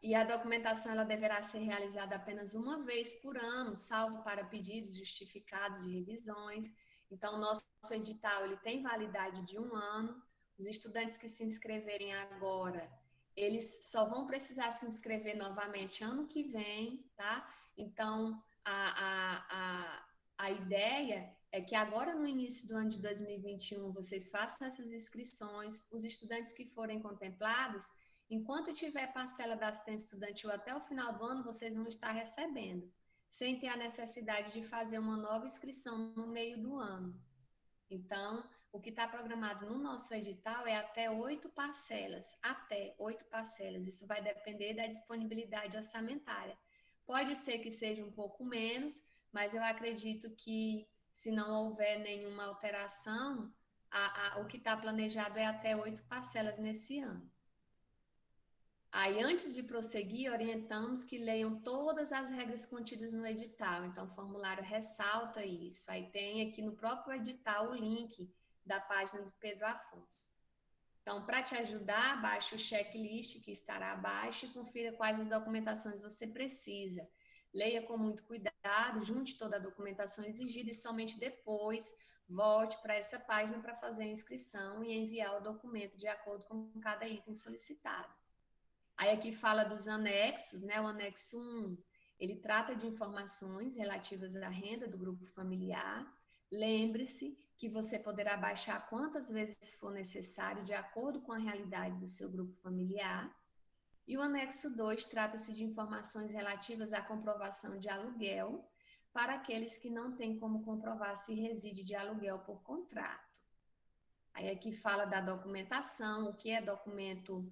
E a documentação ela deverá ser realizada apenas uma vez por ano, salvo para pedidos justificados de revisões. Então, o nosso edital ele tem validade de 1 ano. Os estudantes que se inscreverem agora, eles só vão precisar se inscrever novamente ano que vem, tá? Então, a ideia é que agora, no início do ano de 2021, vocês façam essas inscrições. Os estudantes que forem contemplados, enquanto tiver parcela da assistência estudantil até o final do ano, vocês vão estar recebendo, sem ter a necessidade de fazer uma nova inscrição no meio do ano. Então, o que está programado no nosso edital é até 8 parcelas, Isso vai depender da disponibilidade orçamentária. Pode ser que seja um pouco menos, mas eu acredito que, se não houver nenhuma alteração, o que está planejado é até 8 parcelas nesse ano. Aí, antes de prosseguir, orientamos que leiam todas as regras contidas no edital. Então, o formulário ressalta isso. Aí tem aqui no próprio edital o link da página do Pedro Afonso. Então, para te ajudar, baixe o checklist que estará abaixo e confira quais as documentações você precisa. Leia com muito cuidado, junte toda a documentação exigida e somente depois volte para essa página para fazer a inscrição e enviar o documento de acordo com cada item solicitado. Aí aqui fala dos anexos, né? O anexo 1, ele trata de informações relativas à renda do grupo familiar. Lembre-se que você poderá baixar quantas vezes for necessário, de acordo com a realidade do seu grupo familiar. E o anexo 2 trata-se de informações relativas à comprovação de aluguel, para aqueles que não têm como comprovar se reside de aluguel por contrato. Aí aqui fala da documentação, o que é documento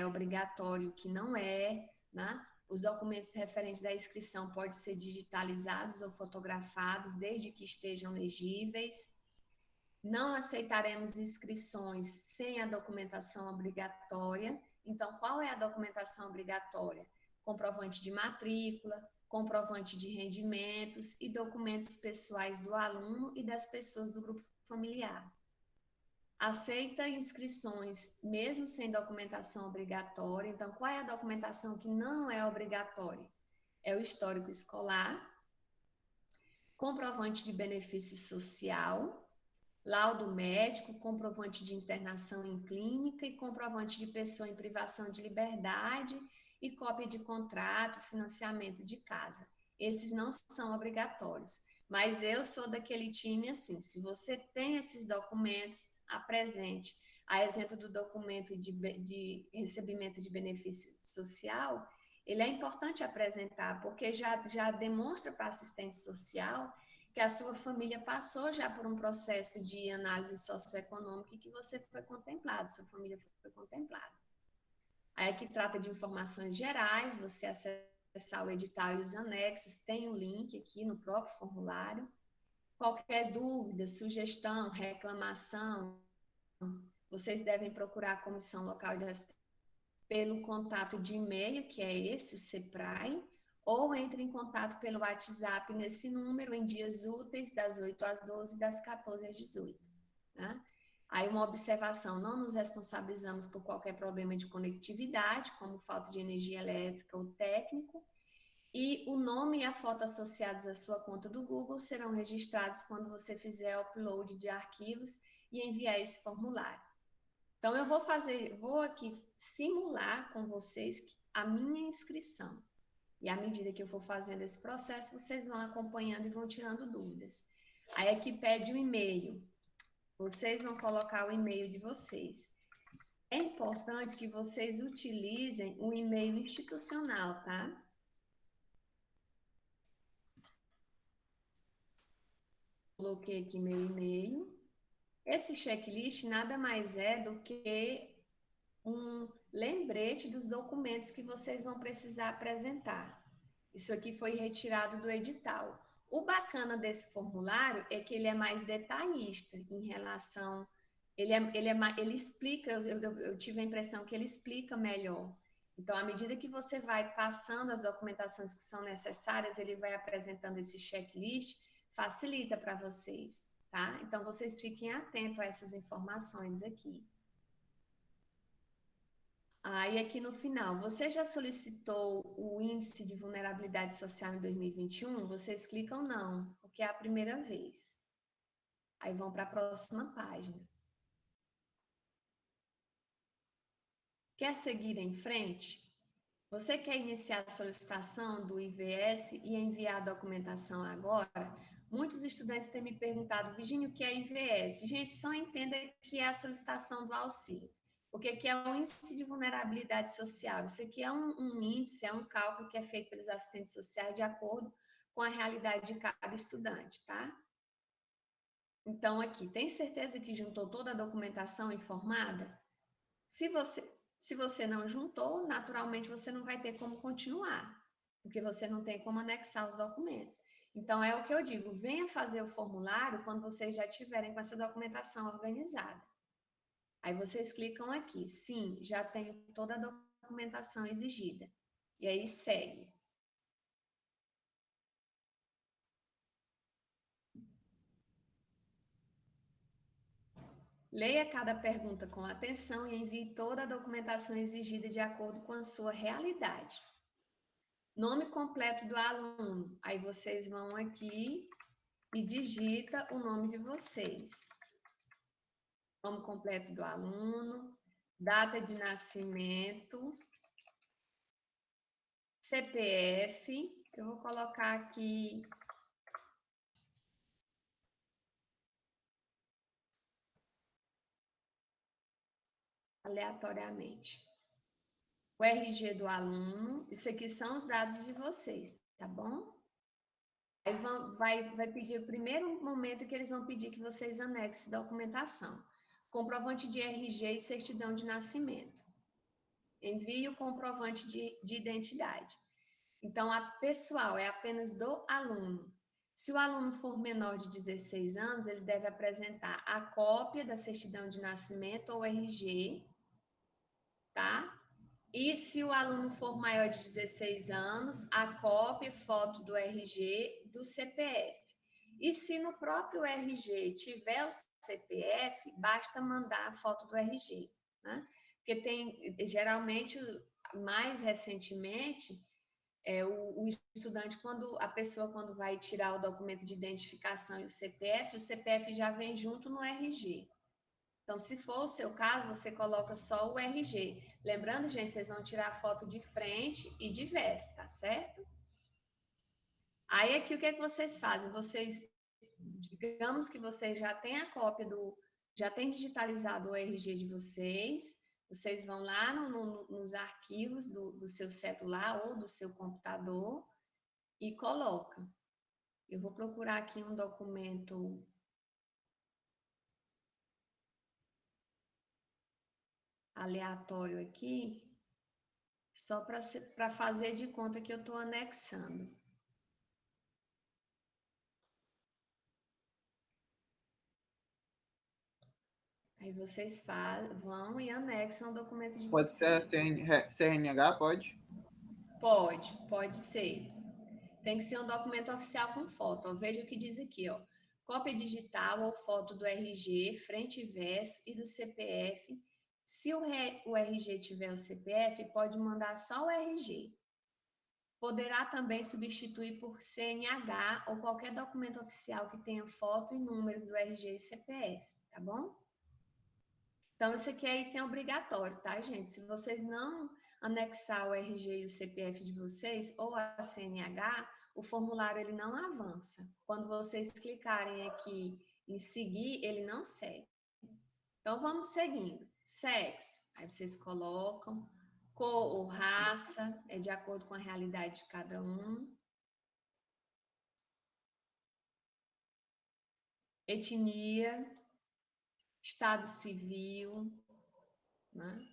obrigatório, o que não é, né? Os documentos referentes à inscrição podem ser digitalizados ou fotografados, desde que estejam legíveis. Não aceitaremos inscrições sem a documentação obrigatória. Então, qual é a documentação obrigatória? Comprovante de matrícula, comprovante de rendimentos e documentos pessoais do aluno e das pessoas do grupo familiar. Aceita inscrições mesmo sem documentação obrigatória. Então, qual é a documentação que não é obrigatória? É o histórico escolar, comprovante de benefício social, laudo médico, comprovante de internação em clínica e comprovante de pessoa em privação de liberdade e cópia de contrato, financiamento de casa. Esses não são obrigatórios, mas eu sou daquele time assim, se você tem esses documentos, apresente. A exemplo do documento de recebimento de benefício social, ele é importante apresentar, porque já demonstra para a assistente social que a sua família passou já por um processo de análise socioeconômica e que você foi contemplado, sua família foi contemplada. Aí aqui trata de informações gerais, você acessar o edital e os anexos, tem o link aqui no próprio formulário. Qualquer dúvida, sugestão, reclamação, vocês devem procurar a Comissão Local de Assistência pelo contato de e-mail, que é esse, o CEPRAE, ou entre em contato pelo WhatsApp nesse número em dias úteis, das 8 às 12, das 14 às 18. Né? Aí uma observação, não nos responsabilizamos por qualquer problema de conectividade, como falta de energia elétrica ou técnico, e o nome e a foto associados à sua conta do Google serão registrados quando você fizer o upload de arquivos e enviar esse formulário. Então, eu vou aqui simular com vocês a minha inscrição. E à medida que eu for fazendo esse processo, vocês vão acompanhando e vão tirando dúvidas. Aí aqui pede o e-mail. Vocês vão colocar o e-mail de vocês. É importante que vocês utilizem o e-mail institucional, tá? Coloquei aqui meu e-mail. Esse checklist nada mais é do que um lembrete dos documentos que vocês vão precisar apresentar. Isso aqui foi retirado do edital. O bacana desse formulário é que ele é mais detalhista em relação... Ele explica, eu tive a impressão que ele explica melhor. Então, à medida que você vai passando as documentações que são necessárias, ele vai apresentando esse checklist, facilita para vocês, tá? Então, vocês fiquem atentos a essas informações aqui. Aí, aqui no final, você já solicitou o índice de vulnerabilidade social em 2021? Vocês clicam não, porque é a primeira vez. Aí vão para a próxima página. Quer seguir em frente? Você quer iniciar a solicitação do IVS e enviar a documentação agora? Muitos estudantes têm me perguntado, Virginia, o que é IVS? Gente, só entenda que é a solicitação do auxílio. Porque aqui é um índice de vulnerabilidade social. Isso aqui é um índice, é um cálculo que é feito pelos assistentes sociais de acordo com a realidade de cada estudante, tá? Então, aqui, tem certeza que juntou toda a documentação informada? Se você não juntou, naturalmente você não vai ter como continuar, porque você não tem como anexar os documentos. Então, é o que eu digo, venha fazer o formulário quando vocês já tiverem com essa documentação organizada. Aí vocês clicam aqui, sim, já tenho toda a documentação exigida. E aí segue. Leia cada pergunta com atenção e envie toda a documentação exigida de acordo com a sua realidade. Nome completo do aluno. Aí vocês vão aqui e digita o nome de vocês. Nome completo do aluno, data de nascimento, CPF, eu vou colocar aqui aleatoriamente. O RG do aluno, isso aqui são os dados de vocês, tá bom? Aí vai pedir o primeiro momento que eles vão pedir que vocês anexem documentação. Comprovante de RG e certidão de nascimento. Envie o comprovante de identidade. Então, a pessoal é apenas do aluno. Se o aluno for menor de 16 anos, ele deve apresentar a cópia da certidão de nascimento ou RG, tá? E se o aluno for maior de 16 anos, a cópia e foto do RG do CPF. E se no próprio RG tiver o CPF, basta mandar a foto do RG, né? Porque tem, geralmente, mais recentemente, o estudante, a pessoa quando vai tirar o documento de identificação e o CPF já vem junto no RG. Então, se for o seu caso, você coloca só o RG. Lembrando, gente, vocês vão tirar a foto de frente e de verso, tá certo? Aí, aqui, o que é que vocês fazem? Vocês, digamos que vocês já têm a cópia já tem digitalizado o RG de vocês vão lá nos arquivos do seu celular ou do seu computador e colocam. Eu vou procurar aqui um documento aleatório aqui, só para fazer de conta que eu estou anexando. Aí vocês vão e anexam o documento de Pode vocês. ser CNH, pode? Pode ser. Tem que ser um documento oficial com foto. Ó, veja o que diz aqui, ó. Cópia digital ou foto do RG, frente e verso e do CPF. Se o RG tiver o CPF, pode mandar só o RG. Poderá também substituir por CNH ou qualquer documento oficial que tenha foto e números do RG e CPF, tá bom? Então, isso aqui é item obrigatório, tá, gente? Se vocês não anexar o RG e o CPF de vocês, ou a CNH, o formulário ele não avança. Quando vocês clicarem aqui em seguir, ele não segue. Então, vamos seguindo. Sexo, aí vocês colocam. Cor ou raça, é de acordo com a realidade de cada um. Etnia, estado civil, né?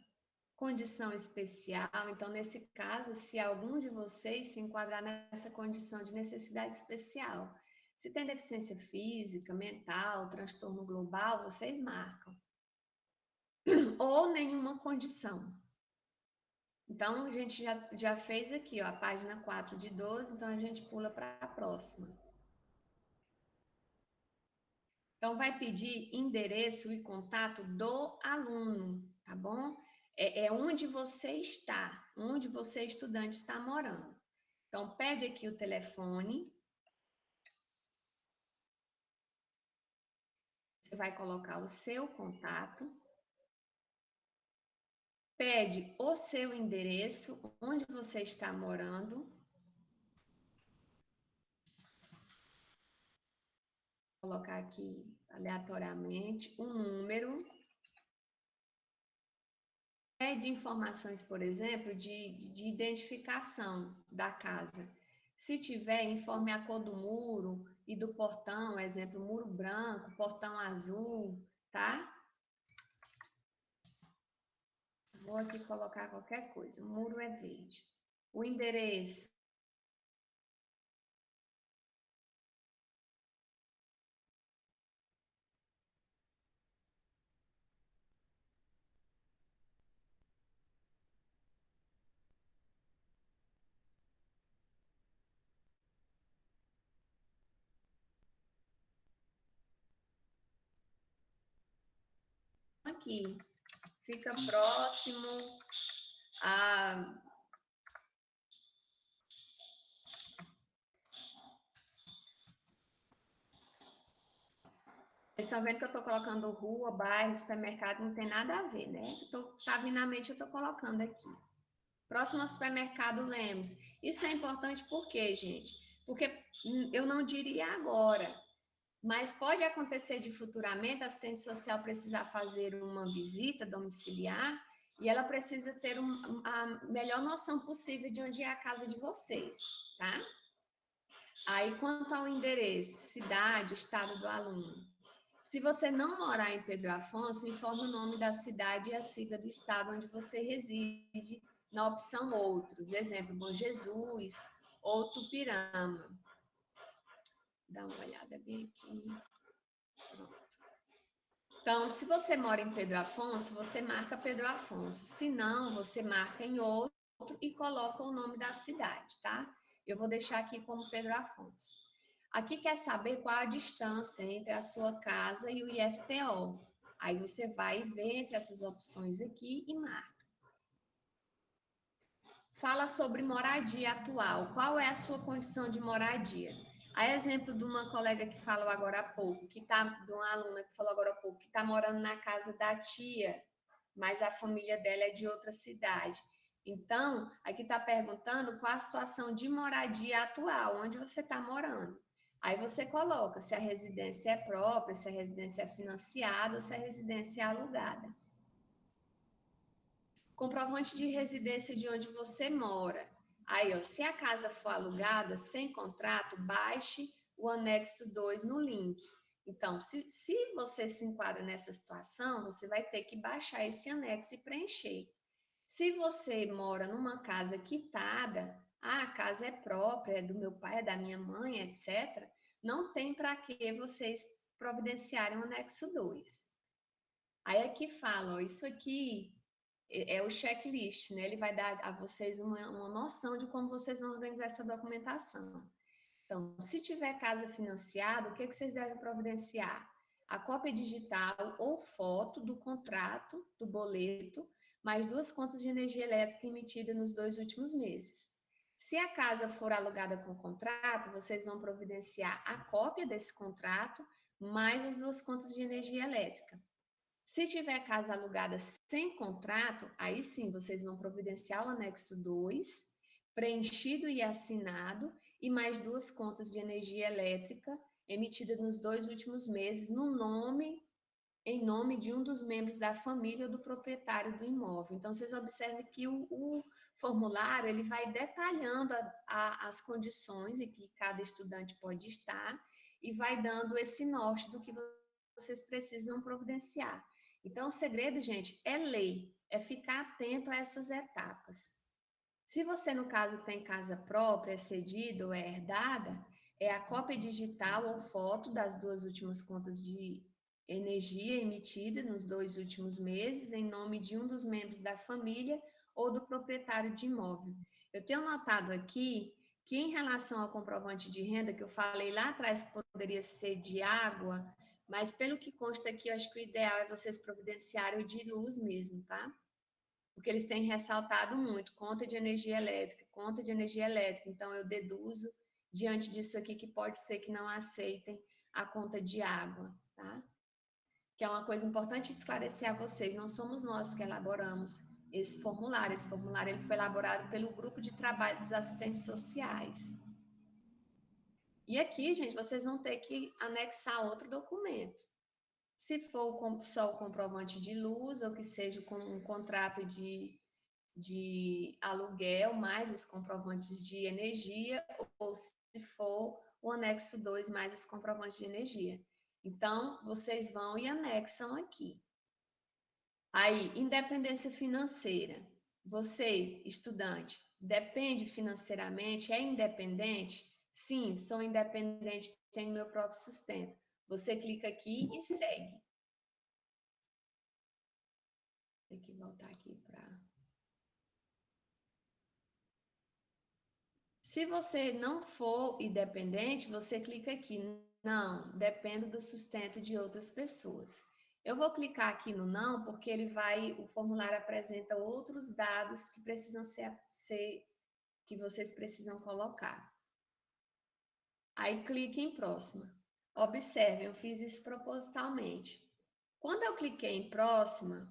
Condição especial. Então, nesse caso, se algum de vocês se enquadrar nessa condição de necessidade especial, se tem deficiência física, mental, transtorno global, vocês marcam. Ou nenhuma condição. Então, a gente já fez aqui, ó, a página 4 de 12, então a gente pula para a próxima. Então, vai pedir endereço e contato do aluno, tá bom? É onde você está, onde você, estudante, está morando. Então, pede aqui o telefone. Você vai colocar o seu contato. Pede o seu endereço, onde você está morando. Vou colocar aqui aleatoriamente um número. Pede informações, por exemplo, de identificação da casa. Se tiver, informe a cor do muro e do portão, exemplo, muro branco, portão azul, tá? Vou aqui colocar qualquer coisa. O muro é verde. O endereço. Aqui. Fica próximo a... Vocês estão vendo que eu estou colocando rua, bairro, supermercado, não tem nada a ver, né? Tá vindo na mente, eu estou colocando aqui. Próximo ao supermercado Lemos. Isso é importante por quê, gente? Porque eu não diria agora, mas pode acontecer de futuramente a assistente social precisar fazer uma visita domiciliar e ela precisa ter a melhor noção possível de onde é a casa de vocês, tá? Aí, quanto ao endereço, cidade, estado do aluno. Se você não morar em Pedro Afonso, informe o nome da cidade e a sigla do estado onde você reside, na opção Outros. Exemplo, Bom Jesus ou Tupirama. Dá uma olhada bem aqui. Pronto. Então, se você mora em Pedro Afonso, você marca Pedro Afonso. Se não, você marca em outro e coloca o nome da cidade, tá? Eu vou deixar aqui como Pedro Afonso. Aqui quer saber qual a distância entre a sua casa e o IFTO. Aí você vai ver entre essas opções aqui e marca. Fala sobre moradia atual. Qual é a sua condição de moradia? A exemplo de uma colega que falou agora há pouco, de uma aluna que falou agora há pouco, que está morando na casa da tia, mas a família dela é de outra cidade. Então, aqui está perguntando qual a situação de moradia atual, onde você está morando. Aí você coloca se a residência é própria, se a residência é financiada ou se a residência é alugada. Comprovante de residência de onde você mora. Aí, ó, se a casa for alugada, sem contrato, baixe o anexo 2 no link. Então, se você se enquadra nessa situação, você vai ter que baixar esse anexo e preencher. Se você mora numa casa quitada, a casa é própria, é do meu pai, é da minha mãe, etc., não tem para que vocês providenciarem o anexo 2. Aí aqui fala, ó, isso aqui é o checklist, né? Ele vai dar a vocês uma noção de como vocês vão organizar essa documentação. Então, se tiver casa financiada, o que vocês devem providenciar? A cópia digital ou foto do contrato, do boleto, mais 2 contas de energia elétrica emitida nos 2 últimos meses. Se a casa for alugada com contrato, vocês vão providenciar a cópia desse contrato, mais as 2 contas de energia elétrica. Se tiver casa alugada sem contrato, aí sim vocês vão providenciar o anexo 2, preenchido e assinado, e mais 2 contas de energia elétrica emitidas nos 2 últimos meses em nome de um dos membros da família ou do proprietário do imóvel. Então, vocês observem que o formulário ele vai detalhando as condições em que cada estudante pode estar e vai dando esse norte do que vocês precisam providenciar. Então, o segredo, gente, é ler, é ficar atento a essas etapas. Se você, no caso, tem casa própria, é cedida ou é herdada, é a cópia digital ou foto das 2 últimas contas de energia emitida nos 2 últimos meses, em nome de um dos membros da família ou do proprietário de imóvel. Eu tenho notado aqui que, em relação ao comprovante de renda, que eu falei lá atrás que poderia ser de água, mas pelo que consta aqui, eu acho que o ideal é vocês providenciarem o de luz mesmo, tá? Porque eles têm ressaltado muito, conta de energia elétrica, conta de energia elétrica. Então, eu deduzo, diante disso aqui, que pode ser que não aceitem a conta de água, tá? Que é uma coisa importante esclarecer a vocês, não somos nós que elaboramos esse formulário. Esse formulário ele foi elaborado pelo grupo de trabalho dos assistentes sociais. E aqui, gente, vocês vão ter que anexar outro documento. Se for só o comprovante de luz, ou que seja com um contrato de aluguel, mais os comprovantes de energia, ou se for o anexo 2, mais os comprovantes de energia. Então, vocês vão e anexam aqui. Aí, independência financeira. Você, estudante, depende financeiramente? É independente? Sim, sou independente, tenho meu próprio sustento. Você clica aqui e segue. Tem que voltar aqui para... Se você não for independente, você clica aqui. Não, dependo do sustento de outras pessoas. Eu vou clicar aqui no não, porque o formulário apresenta outros dados que precisam que vocês precisam colocar. Aí clique em próxima. Observe, eu fiz isso propositalmente. Quando eu cliquei em próxima,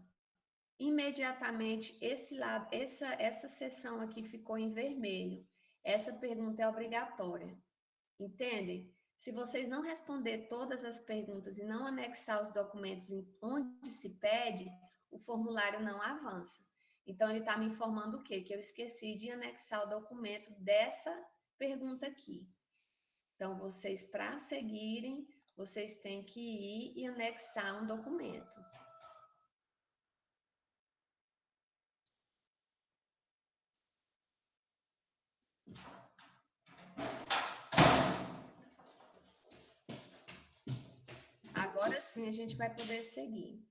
imediatamente essa seção aqui ficou em vermelho. Essa pergunta é obrigatória. Entendem? Se vocês não responder todas as perguntas e não anexar os documentos onde se pede, o formulário não avança. Então, ele está me informando o quê? Que eu esqueci de anexar o documento dessa pergunta aqui. Então, vocês, para seguirem, vocês têm que ir e anexar um documento. assim a gente vai poder seguir.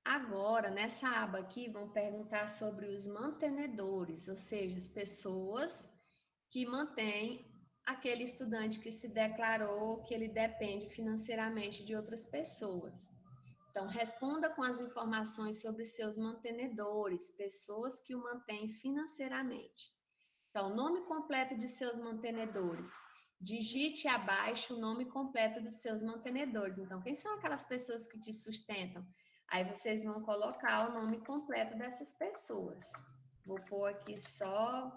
Agora, nessa aba aqui, vão perguntar sobre os mantenedores, ou seja, as pessoas que mantêm aquele estudante que se declarou que ele depende financeiramente de outras pessoas. Então, responda com as informações sobre seus mantenedores, pessoas que o mantêm financeiramente. Então, nome completo de seus mantenedores. Digite abaixo o nome completo dos seus mantenedores. Então, quem são aquelas pessoas que te sustentam? Aí vocês vão colocar o nome completo dessas pessoas. Vou pôr aqui só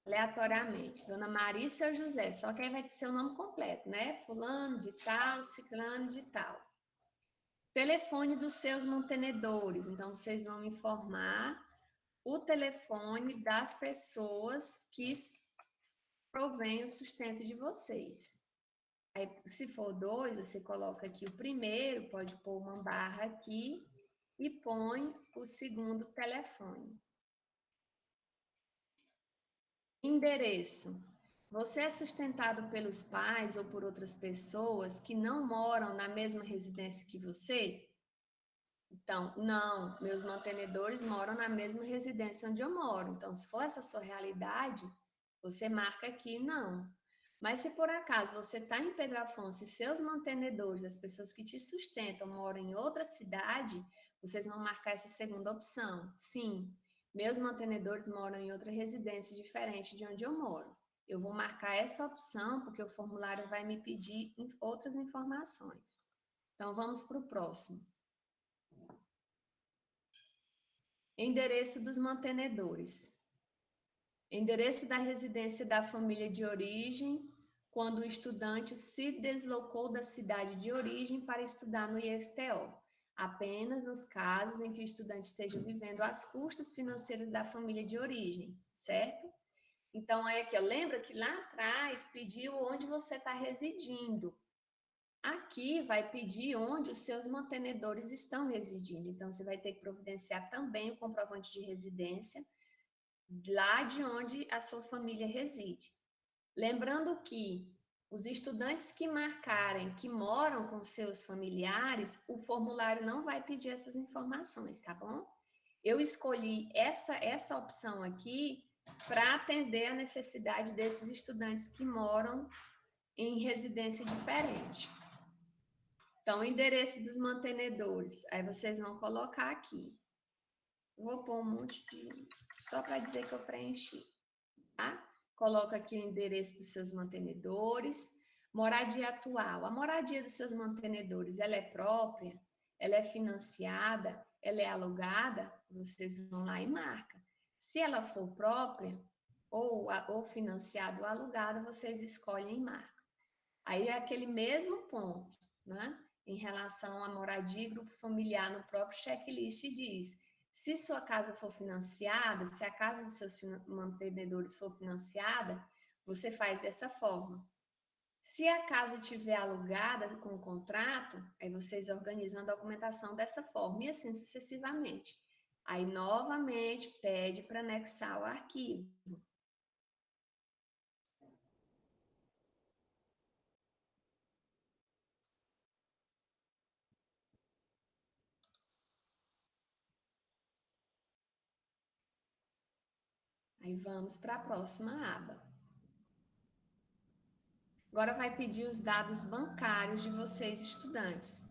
aleatoriamente. Dona Maria e seu José. Só que aí vai ser o nome completo, né? Fulano de tal, ciclano de tal. Telefone dos seus mantenedores. Então, vocês vão informar o telefone das pessoas que provém o sustento de vocês. Aí, se for 2, você coloca aqui o primeiro, pode pôr uma barra aqui e põe o segundo telefone. Endereço. Você é sustentado pelos pais ou por outras pessoas que não moram na mesma residência que você? Então, não, meus mantenedores moram na mesma residência onde eu moro. Então, se for essa a sua realidade, você marca aqui não. Mas se por acaso você está em Pedro Afonso e seus mantenedores, as pessoas que te sustentam, moram em outra cidade, vocês vão marcar essa segunda opção. Sim, meus mantenedores moram em outra residência diferente de onde eu moro. Eu vou marcar essa opção porque o formulário vai me pedir outras informações. Então, vamos para o próximo. Endereço dos mantenedores. Endereço da residência da família de origem, quando o estudante se deslocou da cidade de origem para estudar no IFTO, apenas nos casos em que o estudante esteja vivendo às custas financeiras da família de origem, certo? Então, aí aqui, lembra que lá atrás pediu onde você está residindo. Aqui vai pedir onde os seus mantenedores estão residindo. Então, você vai ter que providenciar também o comprovante de residência lá de onde a sua família reside. Lembrando que os estudantes que marcarem que moram com seus familiares, o formulário não vai pedir essas informações, tá bom? Eu escolhi essa opção aqui para atender a necessidade desses estudantes que moram em residência diferente. Então, o endereço dos mantenedores, aí vocês vão colocar aqui. Vou pôr um monte de... só para dizer que eu preenchi, tá? Coloca aqui o endereço dos seus mantenedores. Moradia atual. A moradia dos seus mantenedores, ela é própria? Ela é financiada? Ela é alugada? Vocês vão lá e marcam. Se ela for própria, ou financiada ou alugada, vocês escolhem e marcam. Aí é aquele mesmo ponto, né? Em relação à moradia e grupo familiar, no próprio checklist diz: se sua casa for financiada, se a casa dos seus mantenedores for financiada, você faz dessa forma. Se a casa estiver alugada com contrato, aí vocês organizam a documentação dessa forma, e assim sucessivamente. Aí, novamente, pede para anexar o arquivo. Aí vamos para a próxima aba. Agora vai pedir os dados bancários de vocês, estudantes.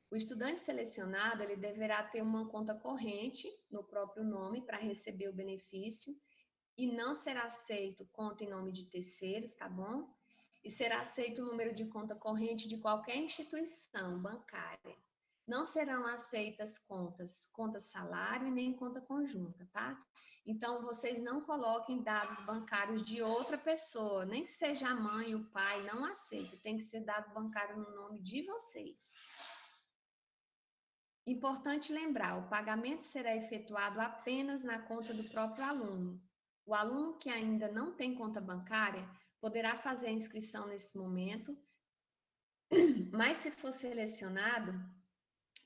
O estudante selecionado, ele deverá ter uma conta corrente no próprio nome para receber o benefício e não será aceito conta em nome de terceiros, tá bom? E será aceito o número de conta corrente de qualquer instituição bancária. Não serão aceitas conta salário e nem conta conjunta, tá? Então, vocês não coloquem dados bancários de outra pessoa, nem que seja a mãe, o pai, não aceita. Tem que ser dado bancário no nome de vocês. Importante lembrar, o pagamento será efetuado apenas na conta do próprio aluno. O aluno que ainda não tem conta bancária poderá fazer a inscrição nesse momento, mas se for selecionado,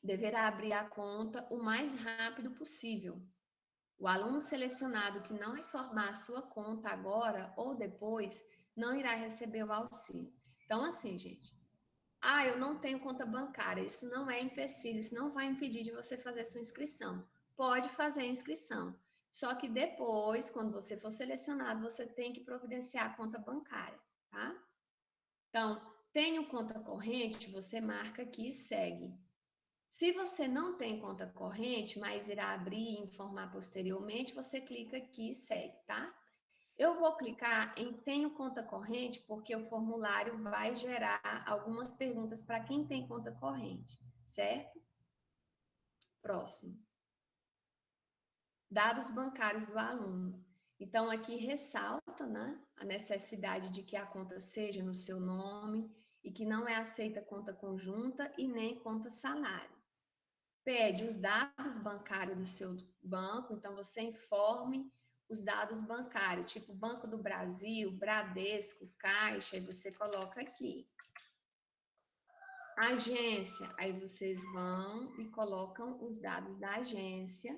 deverá abrir a conta o mais rápido possível. O aluno selecionado que não informar a sua conta agora ou depois não irá receber o auxílio. Então, assim, gente, eu não tenho conta bancária, isso não é empecilho, isso não vai impedir de você fazer sua inscrição. Pode fazer a inscrição, só que depois, quando você for selecionado, você tem que providenciar a conta bancária, tá? Então, tenho conta corrente, você marca aqui e segue. Se você não tem conta corrente, mas irá abrir e informar posteriormente, você clica aqui e segue, tá? Eu vou clicar em tenho conta corrente porque o formulário vai gerar algumas perguntas para quem tem conta corrente, certo? Próximo. Dados bancários do aluno. Então, aqui ressalta, né, a necessidade de que a conta seja no seu nome e que não é aceita conta conjunta e nem conta salário. Pede os dados bancários do seu banco, então você informe os dados bancários, tipo Banco do Brasil, Bradesco, Caixa, aí você coloca aqui. Agência, aí vocês vão e colocam os dados da agência,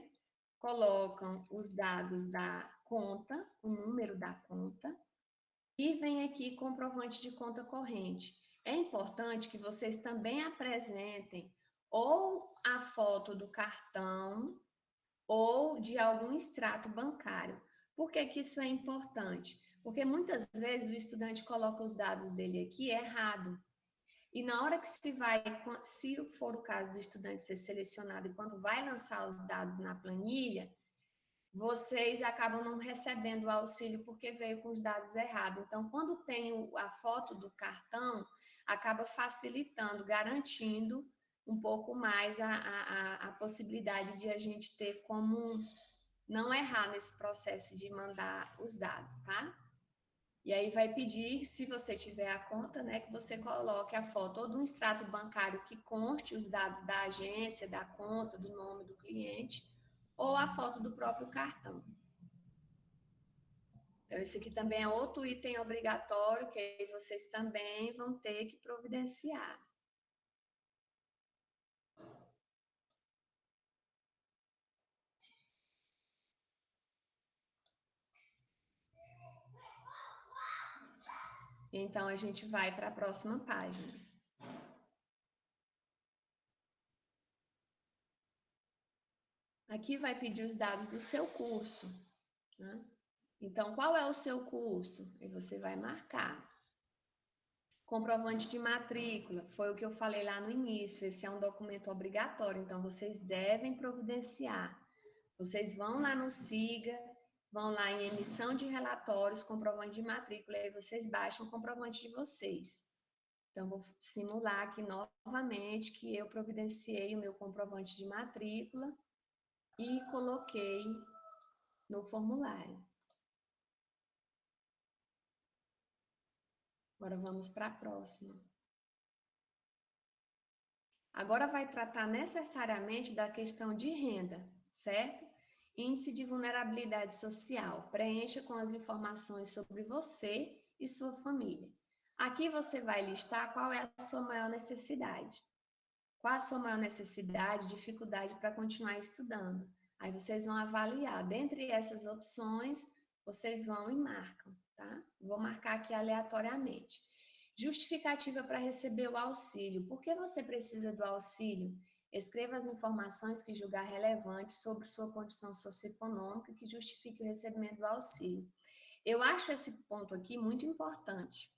colocam os dados da conta, o número da conta, e vem aqui comprovante de conta corrente. É importante que vocês também apresentem ou a foto do cartão ou de algum extrato bancário. Por que que isso é importante? Porque muitas vezes o estudante coloca os dados dele aqui errado. E na hora que se for o caso do estudante ser selecionado e quando vai lançar os dados na planilha, vocês acabam não recebendo o auxílio porque veio com os dados errados. Então, quando tem a foto do cartão, acaba facilitando, garantindo um pouco mais a possibilidade de a gente ter como não errar nesse processo de mandar os dados, tá? E aí vai pedir, se você tiver a conta, né, que você coloque a foto ou de um extrato bancário que conste os dados da agência, da conta, do nome do cliente, ou a foto do próprio cartão. Então, esse aqui também é outro item obrigatório que aí vocês também vão ter que providenciar. Então, a gente vai para a próxima página. Aqui vai pedir os dados do seu curso, né? Então, qual é o seu curso? Aí você vai marcar. Comprovante de matrícula, foi o que eu falei lá no início, esse é um documento obrigatório, então vocês devem providenciar. Vocês vão lá no SIGA, vão lá em emissão de relatórios, comprovante de matrícula, e aí vocês baixam o comprovante de vocês. Então, vou simular aqui novamente que eu providenciei o meu comprovante de matrícula e coloquei no formulário. Agora vamos para a próxima. Agora vai tratar necessariamente da questão de renda, certo? Índice de vulnerabilidade social. Preencha com as informações sobre você e sua família. Aqui você vai listar qual é a sua maior necessidade. Qual a sua maior necessidade, dificuldade para continuar estudando. Aí vocês vão avaliar. Dentre essas opções, vocês vão e marcam, tá? Vou marcar aqui aleatoriamente. Justificativa para receber o auxílio. Por que você precisa do auxílio? Escreva as informações que julgar relevantes sobre sua condição socioeconômica que justifique o recebimento do auxílio. Eu acho esse ponto aqui muito importante.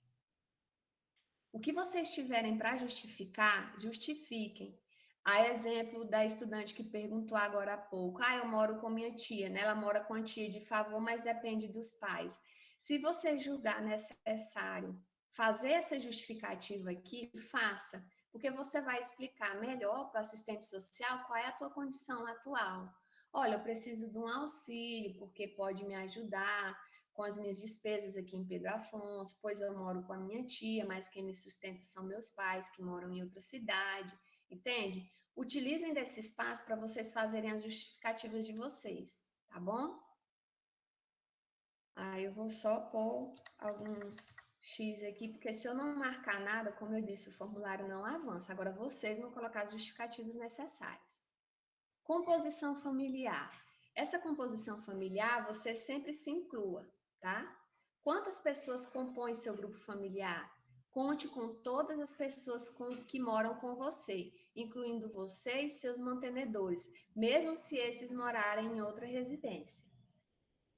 O que vocês tiverem para justificar, justifiquem. A exemplo da estudante que perguntou agora há pouco, eu moro com minha tia, né? Ela mora com a tia de favor, mas depende dos pais. Se você julgar necessário fazer essa justificativa aqui, faça, porque você vai explicar melhor para o assistente social qual é a tua condição atual. Olha, eu preciso de um auxílio, porque pode me ajudar com as minhas despesas aqui em Pedro Afonso, pois eu moro com a minha tia, mas quem me sustenta são meus pais, que moram em outra cidade, entende? Utilizem desse espaço para vocês fazerem as justificativas de vocês, tá bom? Eu vou só pôr alguns X aqui, porque se eu não marcar nada, como eu disse, o formulário não avança. Agora vocês vão colocar as justificativas necessárias. Composição familiar. Essa composição familiar, você sempre se inclua, tá? Quantas pessoas compõem seu grupo familiar? Conte com todas as pessoas que moram com você, incluindo você e seus mantenedores, mesmo se esses morarem em outra residência.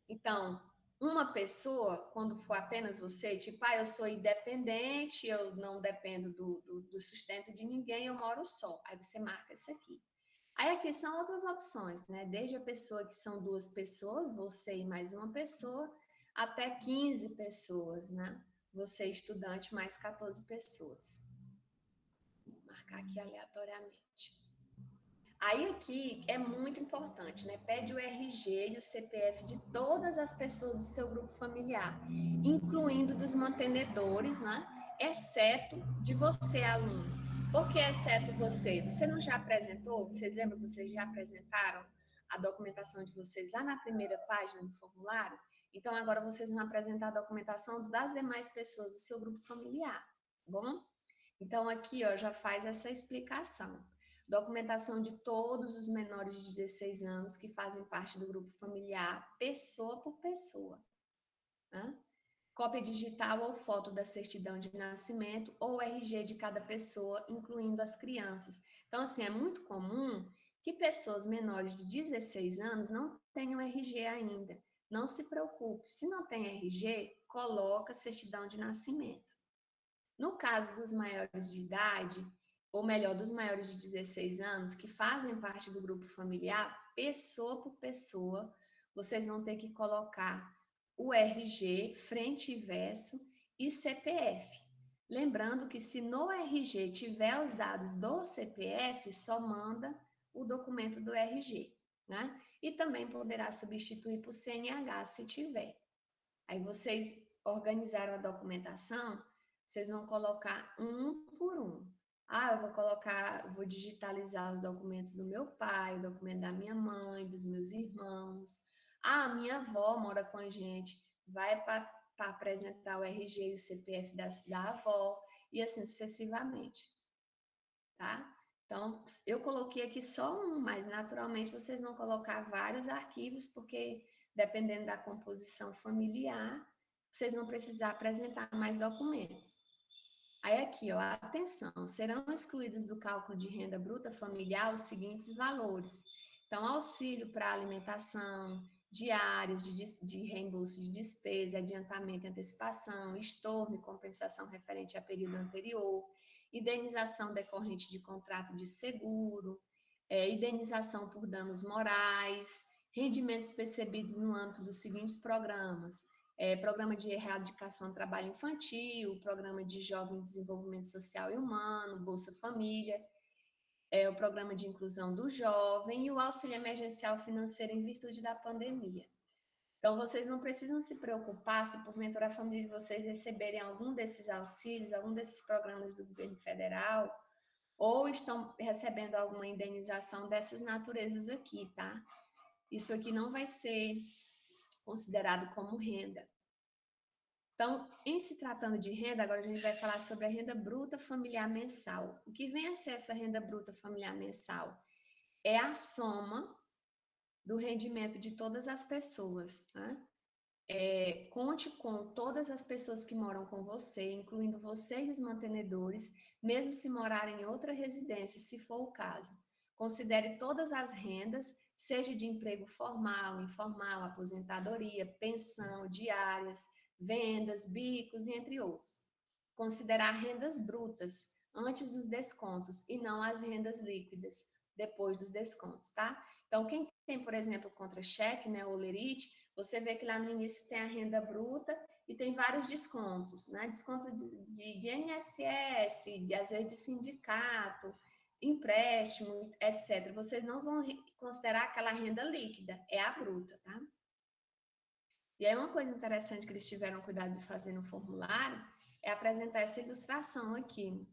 Então, uma pessoa, quando for apenas você, tipo, eu sou independente, eu não dependo do sustento de ninguém, eu moro só. Aí você marca isso aqui. Aí aqui são outras opções, né? Desde a pessoa que são 2 pessoas, você e mais uma pessoa, até 15 pessoas, né? Você estudante mais 14 pessoas. Vou marcar aqui aleatoriamente. Aí aqui é muito importante, né? Pede o RG e o CPF de todas as pessoas do seu grupo familiar, incluindo dos mantenedores, né? Exceto de você, aluno. Por que exceto você? Você não já apresentou? Vocês lembram que vocês já apresentaram a documentação de vocês lá na primeira página do formulário? Então agora vocês vão apresentar a documentação das demais pessoas do seu grupo familiar, tá bom? Então aqui, ó, já faz essa explicação. Documentação de todos os menores de 16 anos que fazem parte do grupo familiar, pessoa por pessoa, né? Cópia digital ou foto da certidão de nascimento ou RG de cada pessoa, incluindo as crianças. Então, assim, é muito comum que pessoas menores de 16 anos não tenham RG ainda. Não se preocupe, se não tem RG, coloca certidão de nascimento. No caso dos maiores de idade, ou melhor, dos maiores de 16 anos, que fazem parte do grupo familiar, pessoa por pessoa, vocês vão ter que colocar o RG, frente e verso, e CPF. Lembrando que se no RG tiver os dados do CPF, só manda o documento do RG, né? E também poderá substituir por CNH se tiver. Aí vocês organizaram a documentação, vocês vão colocar um por um. Vou digitalizar os documentos do meu pai, o documento da minha mãe, dos meus irmãos. Minha avó mora com a gente, vai para apresentar o RG e o CPF da avó, e assim sucessivamente, tá? Então, eu coloquei aqui só um, mas naturalmente vocês vão colocar vários arquivos, porque dependendo da composição familiar, vocês vão precisar apresentar mais documentos. Aí aqui, ó, atenção, serão excluídos do cálculo de renda bruta familiar os seguintes valores. Então, auxílio para alimentação, diárias de reembolso de despesa, adiantamento e antecipação, estorno e compensação referente a período anterior, indenização decorrente de contrato de seguro, indenização por danos morais, rendimentos percebidos no âmbito dos seguintes programas: programa de erradicação do trabalho infantil, programa de jovem desenvolvimento social e humano, Bolsa Família, o programa de inclusão do jovem e o auxílio emergencial financeiro em virtude da pandemia. Então, vocês não precisam se preocupar se porventura a família de vocês receberem algum desses auxílios, algum desses programas do governo federal, ou estão recebendo alguma indenização dessas naturezas aqui, tá? Isso aqui não vai ser considerado como renda. Então, em se tratando de renda, agora a gente vai falar sobre a renda bruta familiar mensal. O que vem a ser essa renda bruta familiar mensal? É a soma do rendimento de todas as pessoas, né? Conte com todas as pessoas que moram com você, incluindo você e os mantenedores, mesmo se morarem em outra residência, se for o caso. Considere todas as rendas, seja de emprego formal, informal, aposentadoria, pensão, diárias, vendas, bicos e entre outros. Considerar rendas brutas antes dos descontos e não as rendas líquidas depois dos descontos, tá? Então, quem tem, por exemplo, contra-cheque, né, ou lerite, você vê que lá no início tem a renda bruta e tem vários descontos, né? Desconto de INSS, às vezes de sindicato, empréstimo, etc. Vocês não vão considerar aquela renda líquida, é a bruta, tá? E aí uma coisa interessante que eles tiveram cuidado de fazer no formulário é apresentar essa ilustração aqui.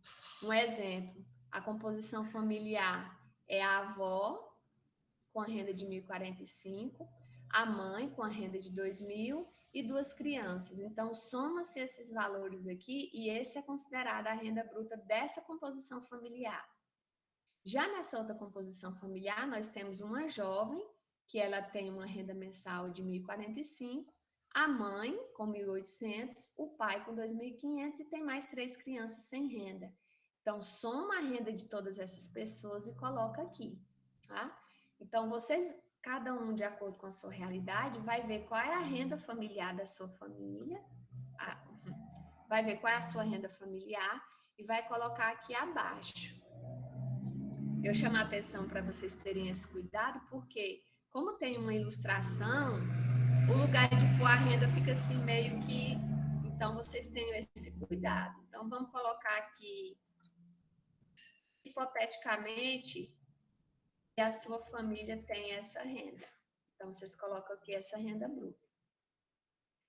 Um exemplo, a composição familiar é a avó com a renda de 1.045, a mãe com a renda de 2.000 e 2 crianças. Então, soma-se esses valores aqui e esse é considerado a renda bruta dessa composição familiar. Já nessa outra composição familiar, nós temos uma jovem que ela tem uma renda mensal de 1.045, a mãe com 1.800, o pai com 2.500 e tem mais 3 crianças sem renda. Então, soma a renda de todas essas pessoas e coloca aqui, tá? Então, vocês, cada um de acordo com a sua realidade, vai ver qual é a renda familiar da sua família, vai ver qual é a sua renda familiar e vai colocar aqui abaixo. Eu chamo a atenção para vocês terem esse cuidado, porque como tem uma ilustração, o lugar de pôr a renda fica assim meio que... Então, vocês tenham esse cuidado. Então, vamos colocar aqui, hipoteticamente, que a sua família tem essa renda. Então, vocês colocam aqui essa renda bruta.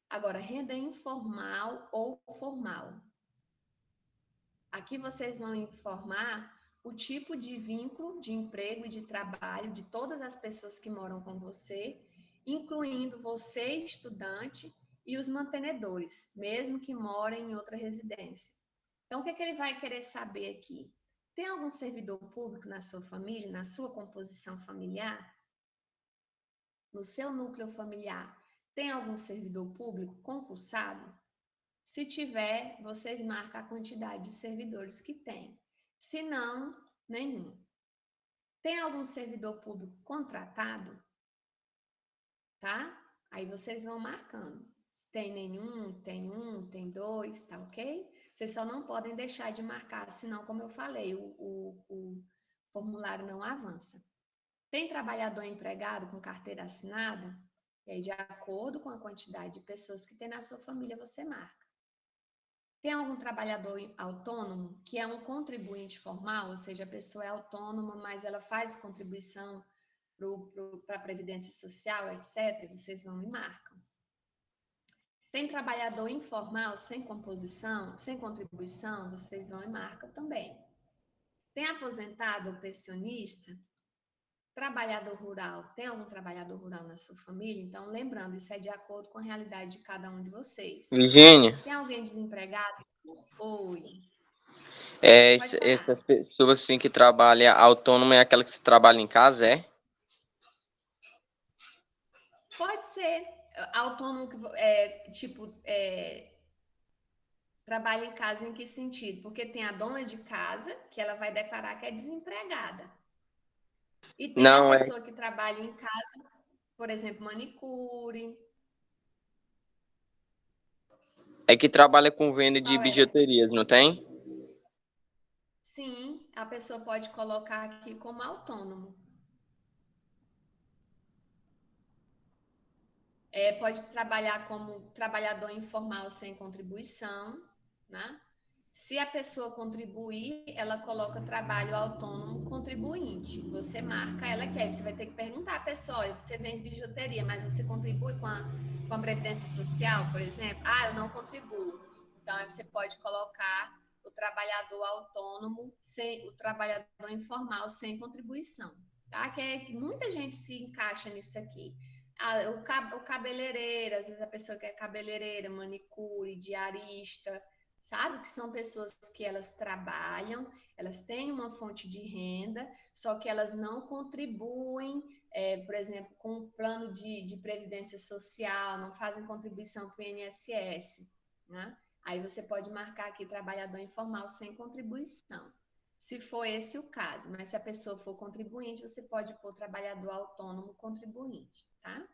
Agora, renda informal ou formal. Aqui vocês vão informar o tipo de vínculo de emprego e de trabalho de todas as pessoas que moram com você, incluindo você, estudante, e os mantenedores, mesmo que morem em outra residência. Então, o que ele vai querer saber aqui? Tem algum servidor público na sua família, na sua composição familiar? No seu núcleo familiar, tem algum servidor público concursado? Se tiver, vocês marcam a quantidade de servidores que tem. Se não, nenhum. Tem algum servidor público contratado? Tá? Aí vocês vão marcando. Se tem nenhum, tem um, tem dois, tá ok? Vocês só não podem deixar de marcar, senão, como eu falei, o formulário não avança. Tem trabalhador empregado com carteira assinada? E aí, de acordo com a quantidade de pessoas que tem na sua família, você marca. Tem algum trabalhador autônomo que é um contribuinte formal, ou seja, a pessoa é autônoma, mas ela faz contribuição para a Previdência Social, etc., vocês vão e marcam. Tem trabalhador informal, sem composição, sem contribuição, vocês vão e marcam também. Tem aposentado ou pensionista? Trabalhador rural, tem algum trabalhador rural na sua família? Então, lembrando, isso é de acordo com a realidade de cada um de vocês. Virgínia, Tem alguém desempregado? Oi. Pode falar. essas pessoas assim que trabalham autônoma é aquela que se trabalha em casa, é? Pode ser autônomo, trabalha em casa em que sentido? Porque tem a dona de casa, que ela vai declarar que é desempregada. E tem Não, a é pessoa que trabalha em casa, por exemplo, manicure. que trabalha com venda de Qual é? bijuterias, não tem? Sim, a pessoa pode colocar aqui como autônomo. Pode trabalhar como trabalhador informal sem contribuição, né? Se a pessoa contribuir, ela coloca trabalho autônomo contribuinte. Você marca, ela quer. Você vai ter que perguntar à pessoa, olha, você vende bijuteria, mas você contribui com a Previdência Social, por exemplo? Ah, eu não contribuo. Então, aí você pode colocar o trabalhador autônomo, o trabalhador informal sem contribuição, tá? Que muita gente se encaixa nisso aqui. O cabeleireiro, às vezes a pessoa que é cabeleireira, manicure, diarista, sabe? Que são pessoas que elas trabalham, elas têm uma fonte de renda, só que elas não contribuem, por exemplo, com um plano de previdência social, não fazem contribuição para o INSS, né? Aí você pode marcar aqui trabalhador informal sem contribuição. Se for esse o caso, mas se a pessoa for contribuinte, você pode pôr trabalhador autônomo contribuinte, tá?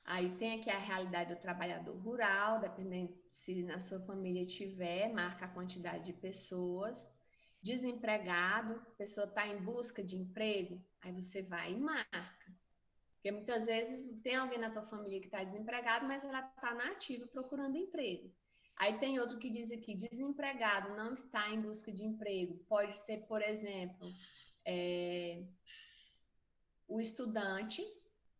Aí tem aqui a realidade do trabalhador rural, dependendo se na sua família tiver, marca a quantidade de pessoas. Desempregado, a pessoa está em busca de emprego, aí você vai e marca. Porque muitas vezes tem alguém na tua família que está desempregado, mas ela está na ativa procurando emprego. Aí tem outro que diz aqui, desempregado, não está em busca de emprego. Pode ser, por exemplo, o estudante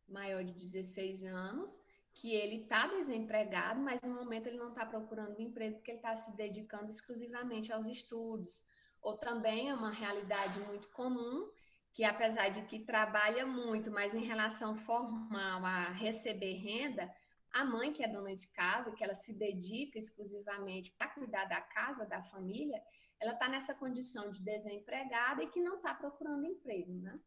maior de 16 anos, que ele está desempregado, mas no momento ele não está procurando um emprego porque ele está se dedicando exclusivamente aos estudos. Ou também é uma realidade muito comum, que apesar de que trabalha muito, mas em relação formal a receber renda, A mãe, que é dona de casa, que ela se dedica exclusivamente para cuidar da casa, da família, ela está nessa condição de desempregada e que não está procurando emprego, né?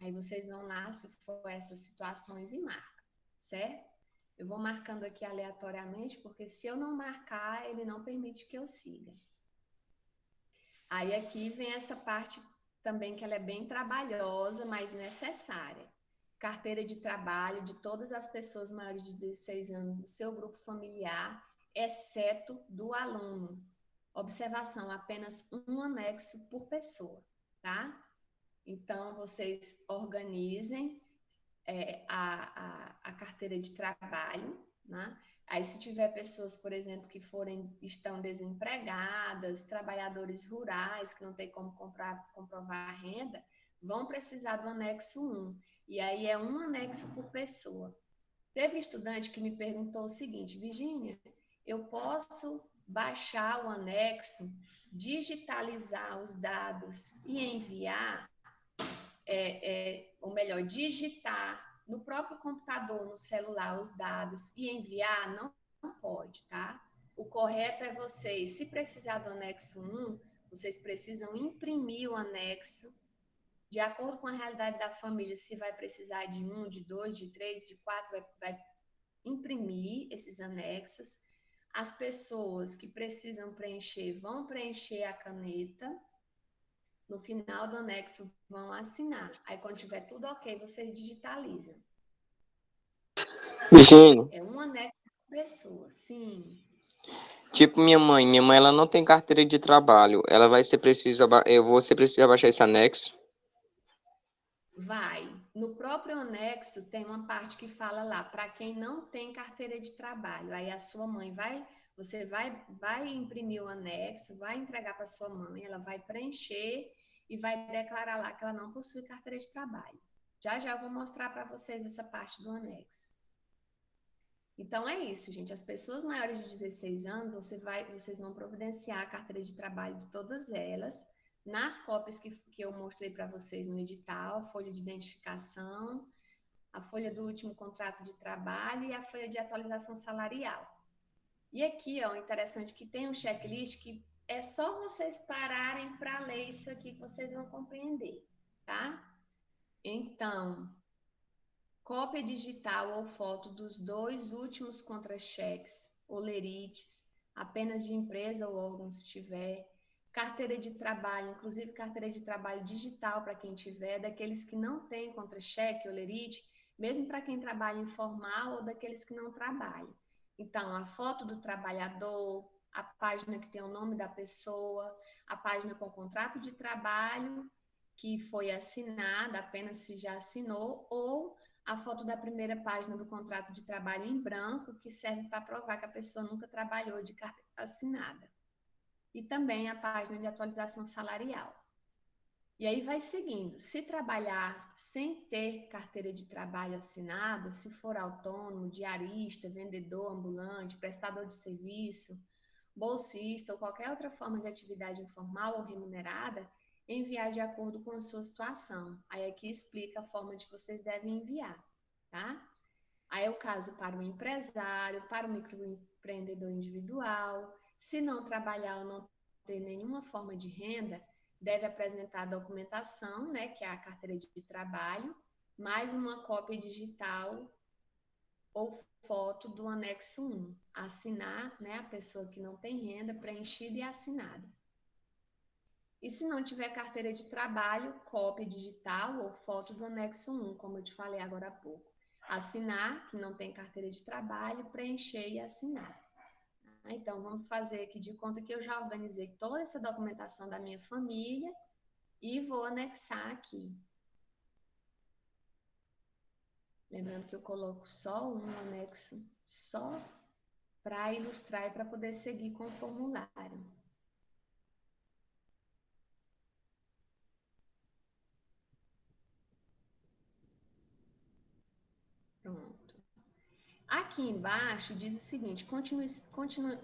Aí vocês vão lá, se for essas situações, e marcam, certo? Eu vou marcando aqui aleatoriamente, porque se eu não marcar, ele não permite que eu siga. Aí aqui vem essa parte também que ela é bem trabalhosa, mas necessária. Carteira de trabalho de todas as pessoas maiores de 16 anos do seu grupo familiar, exceto do aluno. Observação, apenas um anexo por pessoa, tá? Então, vocês organizem a carteira de trabalho, né? Aí, se tiver pessoas, por exemplo, que estão desempregadas, trabalhadores rurais que não têm como comprovar a renda, vão precisar do anexo 1. E aí é um anexo por pessoa. Teve estudante que me perguntou o seguinte: Virgínia, eu posso baixar o anexo, digitalizar os dados e enviar, ou melhor, digitar no próprio computador, no celular, os dados e enviar? Não pode, tá? O correto é vocês, se precisar do anexo 1, vocês precisam imprimir o anexo, de acordo com a realidade da família, se vai precisar de 1, de 2, de 3, de 4, vai imprimir esses anexos. As pessoas que precisam preencher vão preencher a caneta. No final do anexo vão assinar. Aí quando tiver tudo ok, vocês digitalizam. Virgínia, É um anexo por pessoa, sim. tipo minha mãe ela não tem carteira de trabalho, ela vai ser preciso, eu vou ser preciso baixar esse anexo? Vai. No próprio anexo tem uma parte que fala lá, para quem não tem carteira de trabalho. Aí a sua mãe você vai imprimir o anexo, vai entregar para sua mãe, ela vai preencher e vai declarar lá que ela não possui carteira de trabalho. Já eu vou mostrar para vocês essa parte do anexo. Então é isso, gente. As pessoas maiores de 16 anos, vocês vão providenciar a carteira de trabalho de todas elas, nas cópias que eu mostrei para vocês no edital, a folha de identificação, a folha do último contrato de trabalho e a folha de atualização salarial. E aqui, ó, interessante que tem um checklist que é só vocês pararem para ler isso aqui que vocês vão compreender, tá? Então, cópia digital ou foto dos 2 últimos contra-cheques, olerites, apenas de empresa ou órgão se tiver, carteira de trabalho, inclusive carteira de trabalho digital para quem tiver, daqueles que não têm contra-cheque, olerite, mesmo para quem trabalha informal ou daqueles que não trabalham. Então, a foto do trabalhador, a página que tem o nome da pessoa, a página com o contrato de trabalho que foi assinada, apenas se já assinou, ou a foto da primeira página do contrato de trabalho em branco, que serve para provar que a pessoa nunca trabalhou de carteira assinada. E também a página de atualização salarial. E aí vai seguindo. Se trabalhar sem ter carteira de trabalho assinada, se for autônomo, diarista, vendedor ambulante, prestador de serviço, bolsista ou qualquer outra forma de atividade informal ou remunerada, enviar de acordo com a sua situação. Aí aqui explica a forma de que vocês devem enviar, tá? Aí é o caso para o empresário, para o microempreendedor individual. Se não trabalhar ou não ter nenhuma forma de renda, deve apresentar a documentação, né, que é a carteira de trabalho, mais uma cópia digital ou foto do anexo 1. Assinar, né, a pessoa que não tem renda, preenchida e assinada. E se não tiver carteira de trabalho, cópia digital ou foto do anexo 1, como eu te falei agora há pouco. Assinar, que não tem carteira de trabalho, preencher e assinar. Então, vamos fazer aqui de conta que eu já organizei toda essa documentação da minha família e vou anexar aqui. Lembrando que eu coloco só um anexo, só para ilustrar e para poder seguir com o formulário. Pronto. Aqui embaixo diz o seguinte: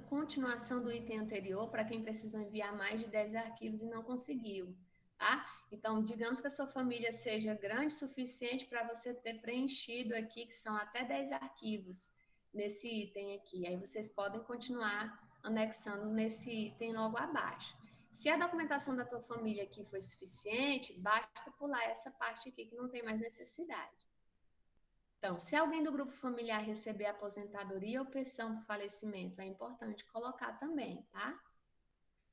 continuação do item anterior para quem precisa enviar mais de 10 arquivos e não conseguiu, tá? Então, digamos que a sua família seja grande o suficiente para você ter preenchido aqui, que são até 10 arquivos. nesse item aqui. Aí vocês podem continuar anexando nesse item logo abaixo. Se a documentação da tua família aqui foi suficiente, basta pular essa parte aqui que não tem mais necessidade. Então, se alguém do grupo familiar receber aposentadoria ou pensão por falecimento, é importante colocar também, tá?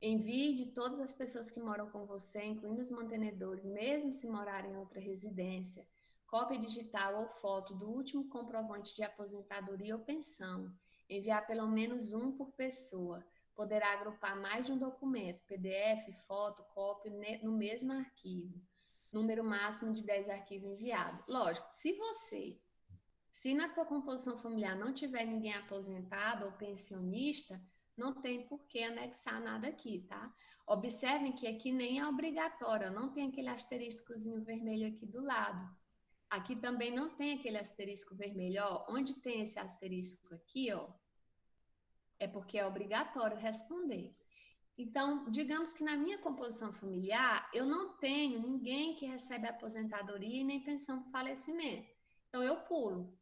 Envie de todas as pessoas que moram com você, incluindo os mantenedores, mesmo se morarem em outra residência, cópia digital ou foto do último comprovante de aposentadoria ou pensão. Enviar pelo menos um por pessoa. Poderá agrupar mais de um documento, PDF, foto, cópia, no mesmo arquivo. Número máximo de 10 arquivos enviados. Lógico, se na tua composição familiar não tiver ninguém aposentado ou pensionista, não tem por que anexar nada aqui, tá? Observem que aqui nem é obrigatório, não tem aquele asteriscozinho vermelho aqui do lado. Aqui também não tem aquele asterisco vermelho, ó. Onde tem esse asterisco aqui, ó, é porque é obrigatório responder. Então, digamos que na minha composição familiar, eu não tenho ninguém que recebe aposentadoria e nem pensão por falecimento. Então, eu pulo.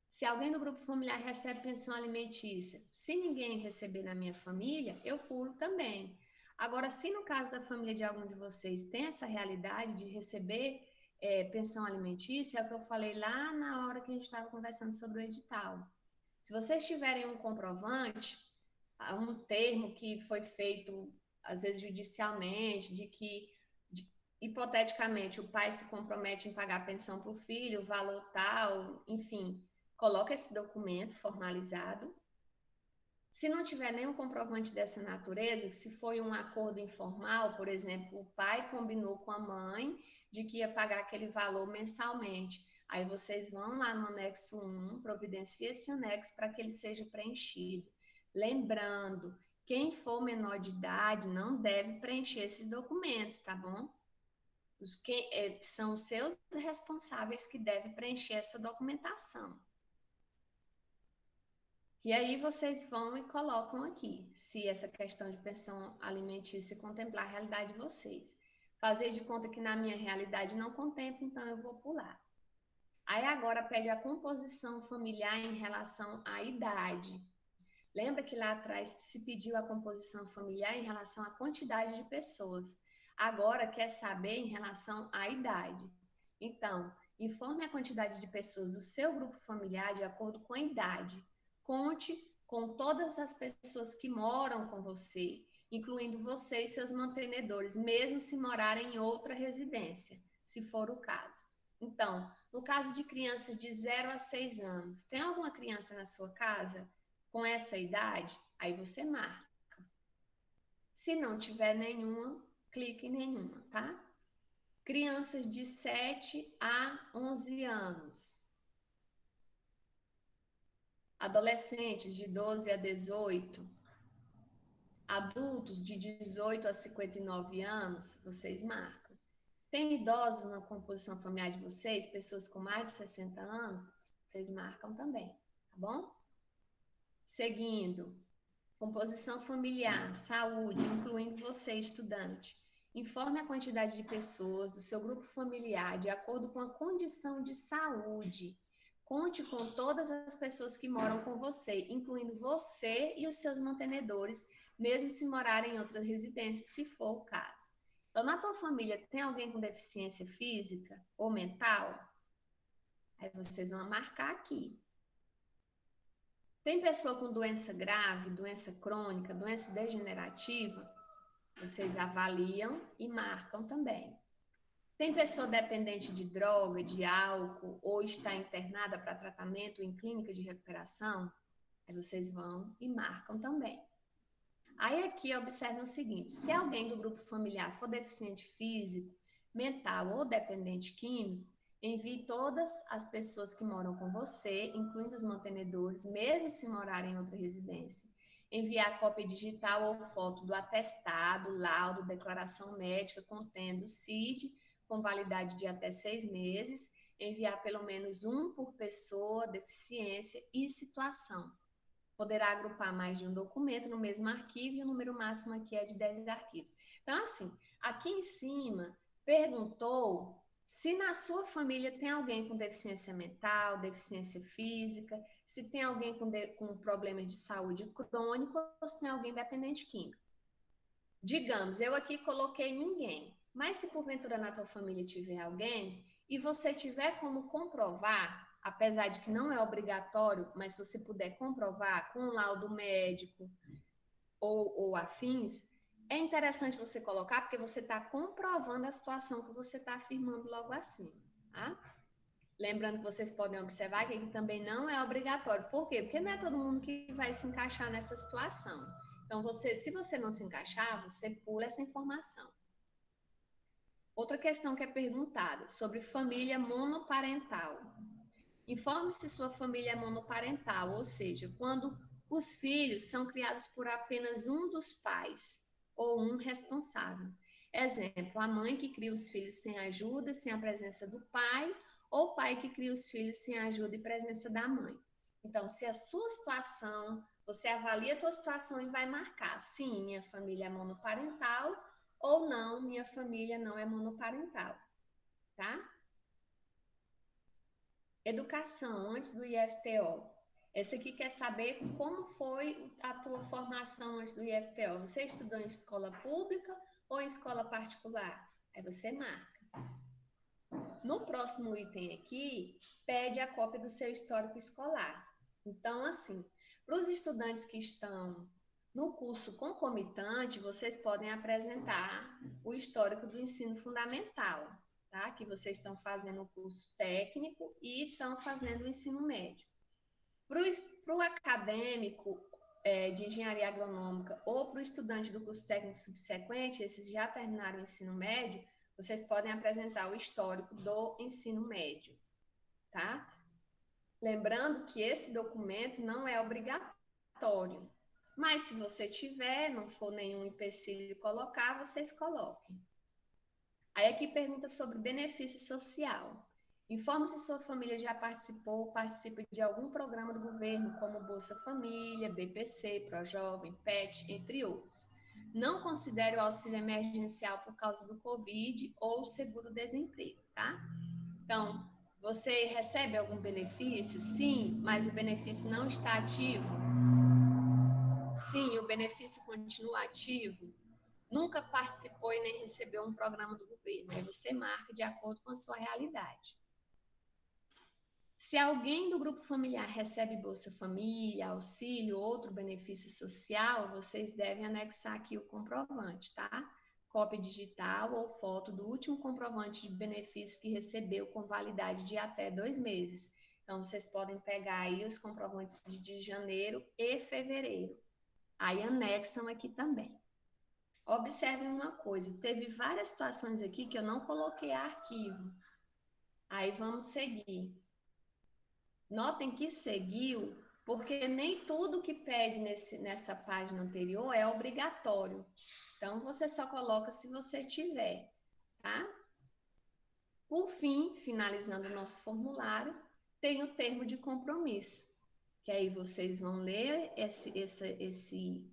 Se alguém do grupo familiar recebe pensão alimentícia, se ninguém receber na minha família, eu pulo também. Agora, se no caso da família de algum de vocês tem essa realidade de receber pensão alimentícia, é o que eu falei lá na hora que a gente estava conversando sobre o edital. Se vocês tiverem um comprovante, um termo que foi feito, às vezes judicialmente, de que, hipoteticamente, o pai se compromete em pagar pensão para o filho, valor tal, enfim, coloca esse documento formalizado. Se não tiver nenhum comprovante dessa natureza, se foi um acordo informal, por exemplo, o pai combinou com a mãe de que ia pagar aquele valor mensalmente. Aí vocês vão lá no anexo 1, providencia esse anexo para que ele seja preenchido. Lembrando, quem for menor de idade não deve preencher esses documentos, tá bom? São os seus responsáveis que devem preencher essa documentação. E aí vocês vão e colocam aqui, se essa questão de pensão alimentícia contemplar a realidade de vocês. Fazer de conta que na minha realidade não contempla, então eu vou pular. Aí agora pede a composição familiar em relação à idade. Lembra que lá atrás se pediu a composição familiar em relação à quantidade de pessoas. Agora quer saber em relação à idade. Então, informe a quantidade de pessoas do seu grupo familiar de acordo com a idade. Conte com todas as pessoas que moram com você, incluindo você e seus mantenedores, mesmo se morarem em outra residência, se for o caso. Então, no caso de crianças de 0 a 6 anos, tem alguma criança na sua casa com essa idade? Aí você marca. Se não tiver nenhuma, clique em nenhuma, tá? Crianças de 7 a 11 anos. Adolescentes de 12 a 18, adultos de 18 a 59 anos, vocês marcam. Tem idosos na composição familiar de vocês, pessoas com mais de 60 anos, vocês marcam também, tá bom? Seguindo, composição familiar, saúde, incluindo você, estudante. Informe a quantidade de pessoas do seu grupo familiar de acordo com a condição de saúde. Conte com todas as pessoas que moram com você, incluindo você e os seus mantenedores, mesmo se morarem em outras residências, se for o caso. Então, na tua família, tem alguém com deficiência física ou mental? Aí vocês vão marcar aqui. Tem pessoa com doença grave, doença crônica, doença degenerativa? Vocês avaliam e marcam também. Tem pessoa dependente de droga, de álcool, ou está internada para tratamento em clínica de recuperação? Aí vocês vão e marcam também. Aí aqui observem o seguinte, se alguém do grupo familiar for deficiente físico, mental ou dependente químico, envie todas as pessoas que moram com você, incluindo os mantenedores, mesmo se morarem em outra residência. Enviar cópia digital ou foto do atestado, laudo, declaração médica contendo CID, com validade de até 6 meses, enviar pelo menos um por pessoa, deficiência e situação. Poderá agrupar mais de um documento no mesmo arquivo e o número máximo aqui é de 10 arquivos. Então, assim, aqui em cima, perguntou Se na sua família tem alguém com deficiência mental, deficiência física, se tem alguém com problemas de saúde crônico, ou se tem alguém dependente químico. Digamos, eu aqui coloquei ninguém, mas se porventura na tua família tiver alguém e você tiver como comprovar, apesar de que não é obrigatório, mas se você puder comprovar com um laudo médico ou afins, é interessante você colocar, porque você está comprovando a situação que você está afirmando logo acima, tá? Lembrando que vocês podem observar que ele também não é obrigatório. Por quê? Porque não é todo mundo que vai se encaixar nessa situação. Então, se você não se encaixar, você pula essa informação. Outra questão que é perguntada sobre família monoparental. Informe se sua família é monoparental, ou seja, quando os filhos são criados por apenas um dos pais ou um responsável. Exemplo, a mãe que cria os filhos sem ajuda, sem a presença do pai, ou o pai que cria os filhos sem ajuda e presença da mãe. Então, se a sua situação, você avalia a sua situação e vai marcar, sim, minha família é monoparental, ou não, minha família não é monoparental, tá? Educação, antes do IFTO. Essa aqui quer saber como foi a tua formação antes do IFTO. Você estudou em escola pública ou em escola particular? Aí você marca. No próximo item aqui, pede a cópia do seu histórico escolar. Então, assim, para os estudantes que estão no curso concomitante, vocês podem apresentar o histórico do ensino fundamental, tá? Que vocês estão fazendo o curso técnico e estão fazendo o ensino médio. Para o acadêmico de engenharia agronômica ou para o estudante do curso técnico subsequente, esses já terminaram o ensino médio, vocês podem apresentar o histórico do ensino médio, tá? Lembrando que esse documento não é obrigatório, mas se você tiver, não for nenhum empecilho colocar, vocês coloquem. Aí aqui pergunta sobre benefício social. Informe se sua família já participou ou participa de algum programa do governo, como Bolsa Família, BPC, ProJovem, PET, entre outros. Não considere o auxílio emergencial por causa do Covid ou o seguro-desemprego, tá? Então, você recebe algum benefício? Sim, mas o benefício não está ativo? Sim, o benefício continua ativo? Nunca participou e nem recebeu um programa do governo. Aí você marca de acordo com a sua realidade. Se alguém do grupo familiar recebe Bolsa Família, auxílio, outro benefício social, vocês devem anexar aqui o comprovante, tá? Cópia digital ou foto do último comprovante de benefício que recebeu com validade de até 2 meses. Então, vocês podem pegar aí os comprovantes de janeiro e fevereiro. Aí anexam aqui também. Observem uma coisa, teve várias situações aqui que eu não coloquei arquivo. Aí vamos seguir. Notem que seguiu, porque nem tudo que pede nessa página anterior é obrigatório. Então, você só coloca se você tiver, tá? Por fim, finalizando o nosso formulário, tem o termo de compromisso, que aí vocês vão ler esse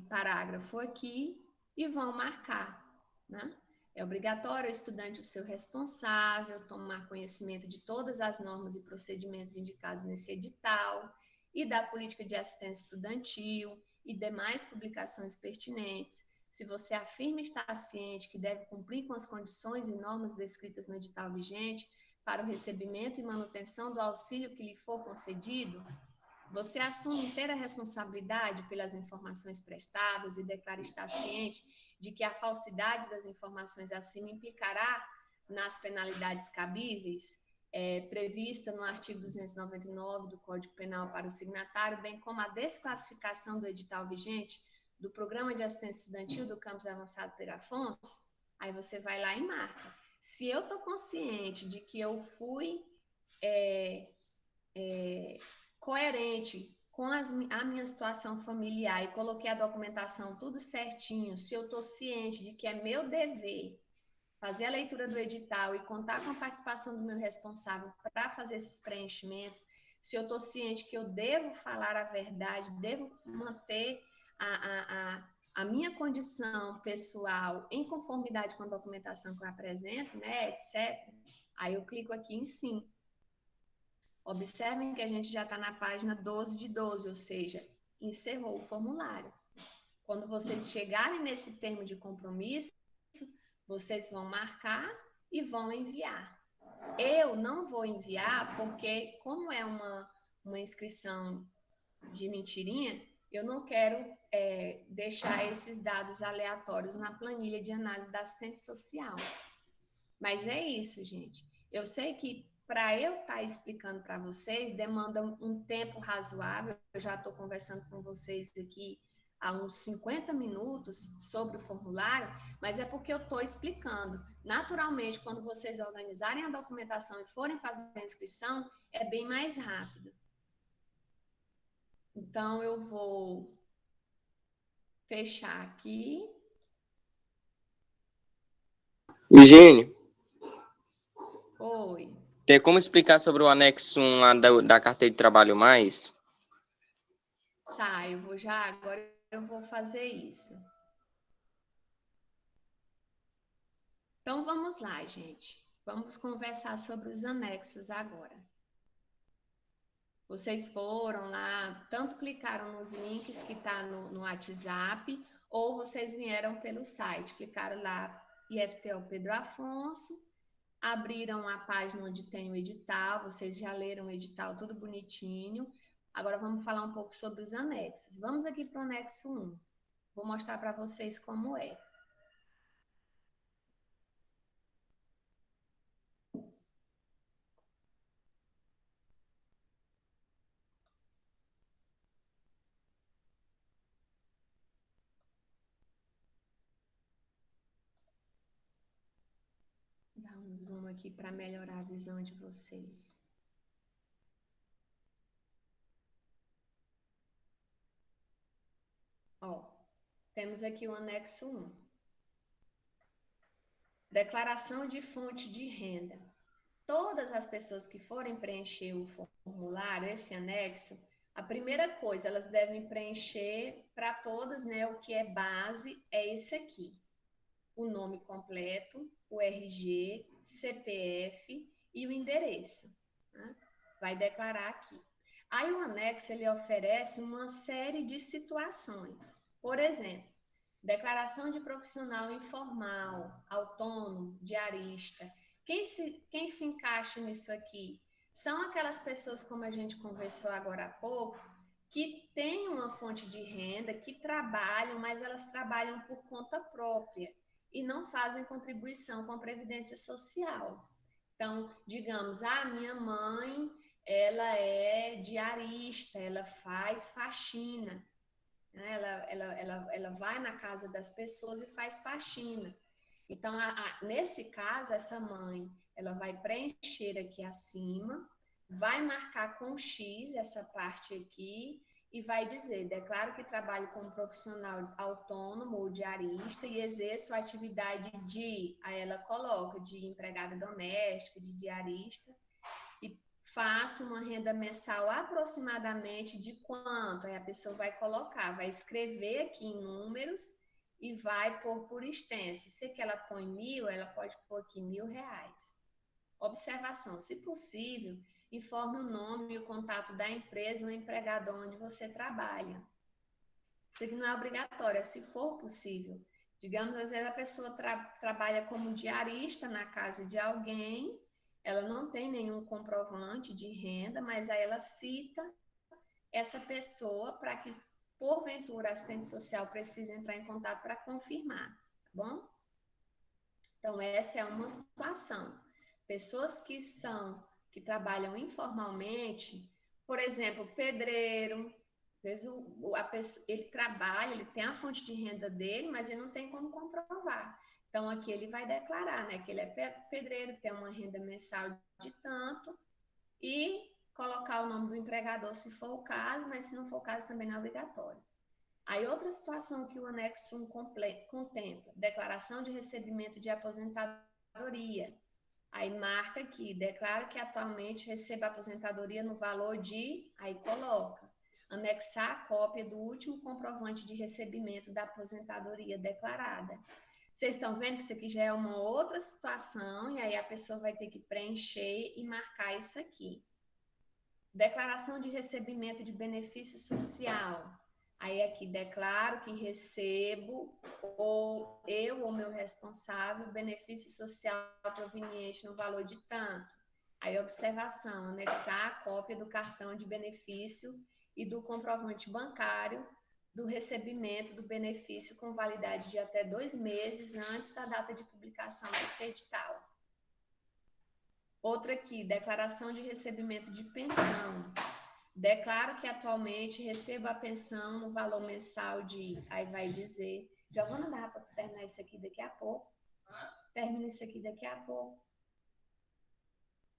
parágrafo aqui e vão marcar, né? É obrigatório o estudante, o seu responsável, tomar conhecimento de todas as normas e procedimentos indicados nesse edital e da política de assistência estudantil e demais publicações pertinentes. Se você afirma estar ciente que deve cumprir com as condições e normas descritas no edital vigente para o recebimento e manutenção do auxílio que lhe for concedido, você assume inteira responsabilidade pelas informações prestadas e declara estar ciente de que a falsidade das informações acima implicará nas penalidades cabíveis, prevista no artigo 299 do Código Penal para o signatário, bem como a desclassificação do edital vigente do Programa de Assistência Estudantil do Campus Avançado Peira Afonso. Aí você vai lá e marca. Se eu estou consciente de que eu fui coerente com a minha situação familiar e coloquei a documentação tudo certinho, se eu estou ciente de que é meu dever fazer a leitura do edital e contar com a participação do meu responsável para fazer esses preenchimentos, se eu estou ciente que eu devo falar a verdade, devo manter a minha condição pessoal em conformidade com a documentação que eu apresento, né, etc., aí eu clico aqui em sim. Observem que a gente já está na página 12 de 12, ou seja, encerrou o formulário. Quando vocês chegarem nesse termo de compromisso, vocês vão marcar e vão enviar. Eu não vou enviar porque, como é uma inscrição de mentirinha, eu não quero deixar esses dados aleatórios na planilha de análise da assistente social. Mas é isso, gente. Eu sei que para eu estar explicando para vocês, demanda um tempo razoável. Eu já estou conversando com vocês aqui há uns 50 minutos sobre o formulário, mas é porque eu estou explicando. Naturalmente, quando vocês organizarem a documentação e forem fazer a inscrição, é bem mais rápido. Então, eu vou fechar aqui. Virgínia, Oi. tem como explicar sobre o anexo 1 lá da carteira de trabalho mais? Tá, agora eu vou fazer isso. Então, vamos lá, gente. Vamos conversar sobre os anexos agora. Vocês foram lá, tanto clicaram nos links que tá no WhatsApp, ou vocês vieram pelo site, clicaram lá, IFTO Pedro Afonso, abriram a página onde tem o edital, vocês já leram o edital, tudo bonitinho. Agora vamos falar um pouco sobre os anexos. Vamos aqui para o anexo 1. Vou mostrar para vocês como é. Dar um zoom aqui para melhorar a visão de vocês. Ó, temos aqui o anexo 1. Declaração de fonte de renda. Todas as pessoas que forem preencher o formulário, esse anexo, a primeira coisa, elas devem preencher para todas, né? O que é base é esse aqui. O nome completo, o RG, CPF e o endereço. Né? Vai declarar aqui. Aí o anexo, ele oferece uma série de situações. Por exemplo, declaração de profissional informal, autônomo, diarista. Quem se encaixa nisso aqui? São aquelas pessoas, como a gente conversou agora há pouco, que têm uma fonte de renda, que trabalham, mas elas trabalham por conta própria e não fazem contribuição com a Previdência Social. Então, digamos, minha mãe, ela é diarista, ela faz faxina. Ela vai na casa das pessoas e faz faxina. Então, nesse caso, essa mãe, ela vai preencher aqui acima, vai marcar com X essa parte aqui e vai dizer, declaro que trabalho como profissional autônomo ou diarista e exerço a atividade aí ela coloca, de empregada doméstica, de diarista, faço uma renda mensal aproximadamente de quanto? Aí a pessoa vai colocar, vai escrever aqui em números e vai pôr por extenso. Se que ela põe 1.000, ela pode pôr aqui R$1.000. Observação, se possível, informe o nome e o contato da empresa ou empregador onde você trabalha. Isso aqui não é obrigatório, é se for possível. Digamos, às vezes a pessoa trabalha como diarista na casa de alguém, ela não tem nenhum comprovante de renda, mas aí ela cita essa pessoa para que, porventura, a assistente social precise entrar em contato para confirmar, tá bom? Então, essa é uma situação. Pessoas que trabalham informalmente, por exemplo, pedreiro, às vezes ele trabalha, ele tem a fonte de renda dele, mas ele não tem como comprovar. Então, aqui ele vai declarar, né, que ele é pedreiro, tem uma renda mensal de tanto, e colocar o nome do empregador se for o caso, mas se não for o caso também não é obrigatório. Aí, outra situação que o anexo 1 contempla, declaração de recebimento de aposentadoria. Aí marca aqui, declara que atualmente recebe aposentadoria no valor de, aí coloca. anexar a cópia do último comprovante de recebimento da aposentadoria declarada. Vocês estão vendo que isso aqui já é uma outra situação, e aí a pessoa vai ter que preencher e marcar isso aqui. Declaração de recebimento de benefício social. Aí aqui, declaro que recebo, ou eu ou meu responsável, benefício social proveniente no valor de tanto. Aí, observação, anexar a cópia do cartão de benefício e do comprovante bancário do recebimento do benefício com validade de até 2 meses antes da data de publicação desse edital. Outra aqui, declaração de recebimento de pensão. Declaro que atualmente recebo a pensão no valor mensal de... Aí vai dizer... Giovana, dá para terminar isso aqui daqui a pouco? Termina isso aqui daqui a pouco.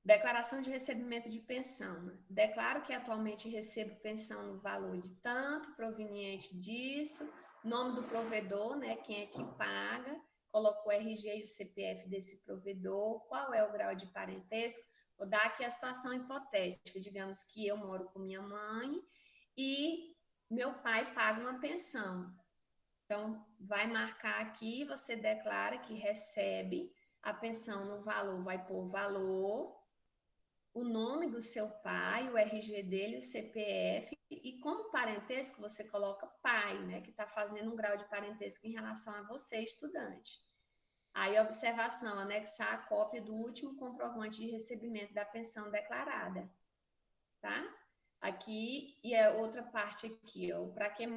Declaração de recebimento de pensão. Declaro que atualmente recebo pensão no valor de tanto, proveniente disso, nome do provedor, né? Quem é que paga, coloco o RG e o CPF desse provedor, qual é o grau de parentesco. Vou dar aqui a situação hipotética, digamos que eu moro com minha mãe e meu pai paga uma pensão. Então, vai marcar aqui, você declara que recebe a pensão no valor, vai pôr valor, o nome do seu pai, o RG dele, o CPF, e como parentesco você coloca pai, né, que está fazendo um grau de parentesco em relação a você, estudante. Aí, observação, anexar a cópia do último comprovante de recebimento da pensão declarada, tá? Aqui, e a outra parte aqui, ó, para que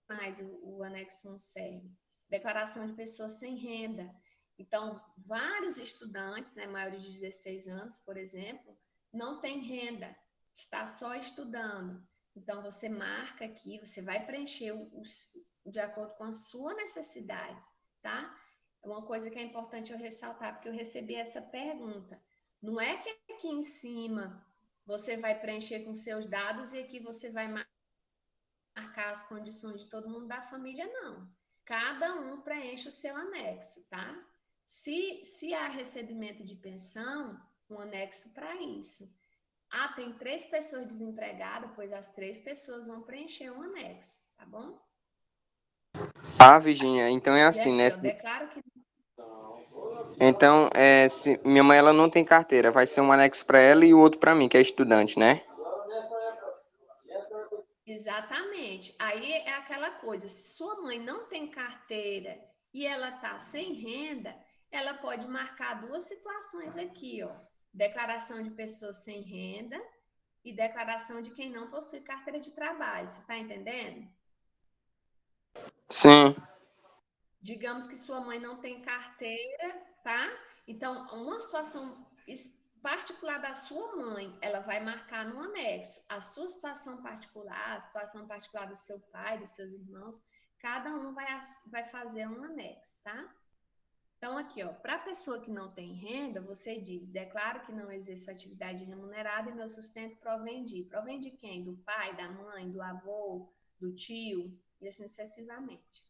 mais o anexo 1 serve? Declaração de pessoas sem renda. Então, vários estudantes, né, maiores de 16 anos, por exemplo, não têm renda, está só estudando. Então, você marca aqui, você vai preencher de acordo com a sua necessidade, tá? É uma coisa que é importante eu ressaltar, porque eu recebi essa pergunta. Não é que aqui em cima você vai preencher com seus dados e aqui você vai marcar as condições de todo mundo da família, não. Cada um preenche o seu anexo, tá? Se há recebimento de pensão, um anexo para isso. Ah, tem 3 pessoas desempregadas, pois as 3 pessoas vão preencher um anexo, tá bom? Ah, Virginia, então é assim, e né? aqui, ó, declaro que... Então, se minha mãe ela não tem carteira, vai ser um anexo para ela e o outro para mim, que é estudante, né? Exatamente. Aí é aquela coisa, se sua mãe não tem carteira e ela tá sem renda, ela pode marcar 2 situações aqui, ó. Declaração de pessoas sem renda e declaração de quem não possui carteira de trabalho. Você tá entendendo? Sim. Digamos que sua mãe não tem carteira, tá? Então, uma situação particular da sua mãe, ela vai marcar no anexo. A sua situação particular, a situação particular do seu pai, dos seus irmãos, cada um vai fazer um anexo, tá? Então, aqui, ó, para a pessoa que não tem renda, você diz, declaro que não exerço atividade remunerada e meu sustento provém de quem? Do pai, da mãe, do avô, do tio, e assim sucessivamente.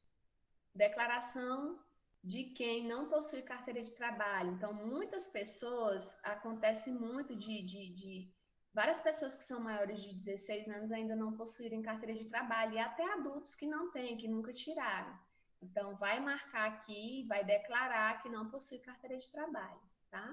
Declaração de quem não possui carteira de trabalho. Então, muitas pessoas, acontece muito de várias pessoas que são maiores de 16 anos ainda não possuírem carteira de trabalho, e até adultos que não têm, que nunca tiraram. Então, vai marcar aqui, vai declarar que não possui carteira de trabalho, tá?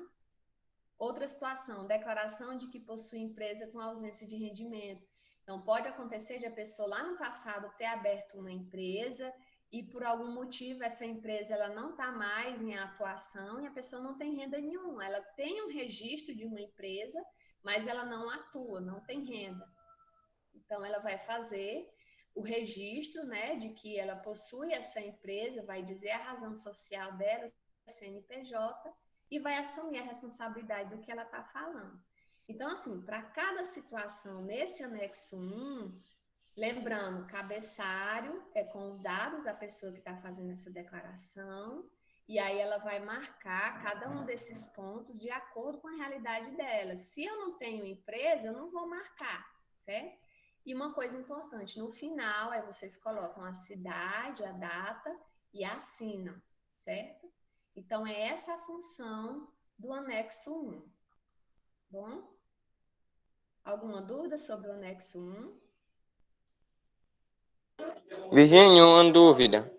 Outra situação, declaração de que possui empresa com ausência de rendimento. Então, pode acontecer de a pessoa lá no passado ter aberto uma empresa e por algum motivo essa empresa ela não está mais em atuação e a pessoa não tem renda nenhuma. Ela tem um registro de uma empresa, mas ela não atua, não tem renda. Então, ela vai fazer o registro, né, de que ela possui essa empresa, vai dizer a razão social dela, CNPJ, e vai assumir a responsabilidade do que ela está falando. Então, assim, para cada situação nesse anexo 1, lembrando, cabeçalho é com os dados da pessoa que está fazendo essa declaração, e aí ela vai marcar cada um desses pontos de acordo com a realidade dela. Se eu não tenho empresa, eu não vou marcar, certo? E uma coisa importante, no final, aí vocês colocam a cidade, a data e assinam, certo? Então, é essa a função do anexo 1. Bom? Alguma dúvida sobre o anexo 1? Virgínia, uma dúvida.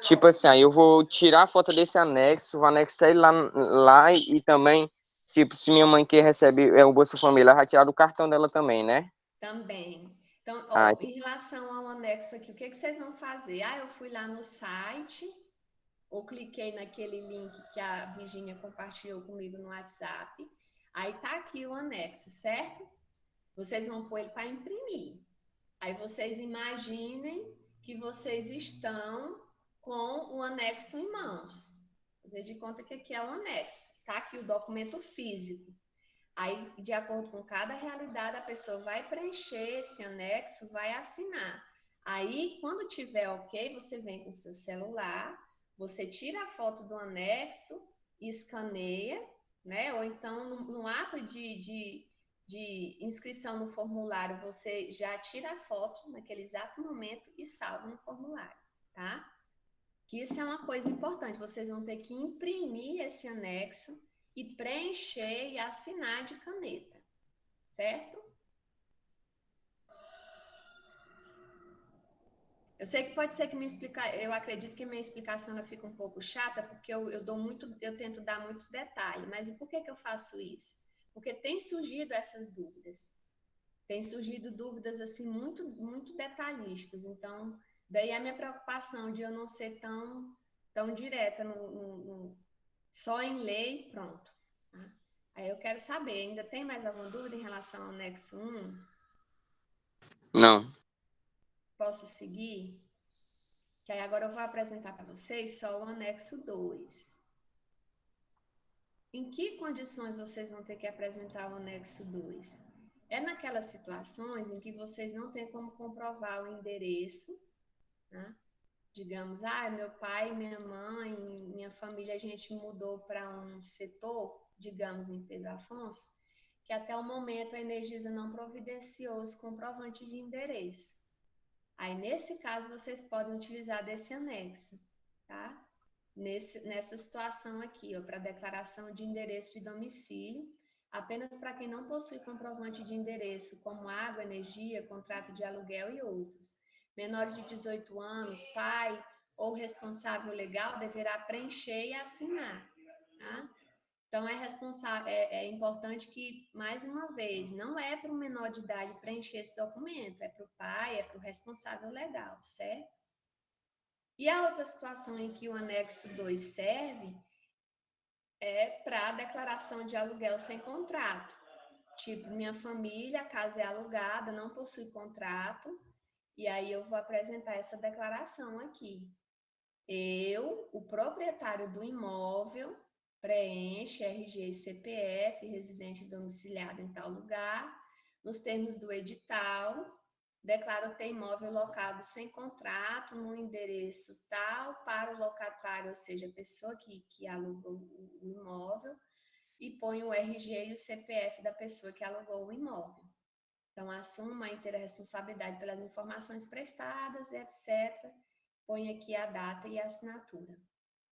Tipo assim, aí eu vou tirar a foto desse anexo, vou anexar ele lá e também, tipo, se minha mãe que recebe o Bolsa Família, ela vai tirar do cartão dela também, né? Também. Então, Ah, ó, em relação ao anexo aqui, o que vocês vão fazer? Ah, eu fui lá no site, ou cliquei naquele link que a Virginia compartilhou comigo no WhatsApp. Aí tá aqui o anexo, certo? Vocês vão pôr ele para imprimir. Aí vocês imaginem que vocês estão com o anexo em mãos. Fazer de conta que aqui é o anexo. Tá aqui o documento físico. Aí, de acordo com cada realidade, a pessoa vai preencher esse anexo, vai assinar. Aí, quando tiver ok, você vem com seu celular, você tira a foto do anexo e escaneia, né? Ou então, no ato de inscrição no formulário, você já tira a foto naquele exato momento e salva no formulário, tá? Que isso é uma coisa importante. Vocês vão ter que imprimir esse anexo e preencher e assinar de caneta, certo? Eu sei que pode ser que eu acredito que minha explicação ela fica um pouco chata, porque eu tento dar muito detalhe, mas por que eu faço isso? Porque tem surgido essas dúvidas. Tem surgido dúvidas assim muito detalhistas, então daí a minha preocupação de eu não ser tão direta só em lei, pronto. Tá? Aí eu quero saber, ainda tem mais alguma dúvida em relação ao anexo 1? não. Posso seguir? Que aí agora eu vou apresentar para vocês só o anexo 2. Em que condições vocês vão ter que apresentar o anexo 2? É naquelas situações em que vocês não têm como comprovar o endereço, né? Digamos, meu pai, minha mãe, minha família, a gente mudou para um setor, digamos, em Pedro Afonso, que até o momento a Energisa não providenciou os comprovantes de endereço. Aí, nesse caso, vocês podem utilizar desse anexo, tá? Nessa situação aqui, para declaração de endereço de domicílio, apenas para quem não possui comprovante de endereço, como água, energia, contrato de aluguel e outros. Menores de 18 anos, pai ou responsável legal deverá preencher e assinar, tá? Então, é importante que, mais uma vez, não é para o menor de idade preencher esse documento, é para o pai, é para o responsável legal, certo? E a outra situação em que o anexo 2 serve é para declaração de aluguel sem contrato. Tipo, minha família, a casa é alugada, não possui contrato, e aí eu vou apresentar essa declaração aqui. Eu, o proprietário do imóvel, preenche RG e CPF, residente domiciliado em tal lugar, nos termos do edital, declaro ter imóvel locado sem contrato, no endereço tal, para o locatário, ou seja, a pessoa que alugou o imóvel, e põe o RG e o CPF da pessoa que alugou o imóvel. Então, assuma a inteira responsabilidade pelas informações prestadas, etc. Põe aqui a data e a assinatura,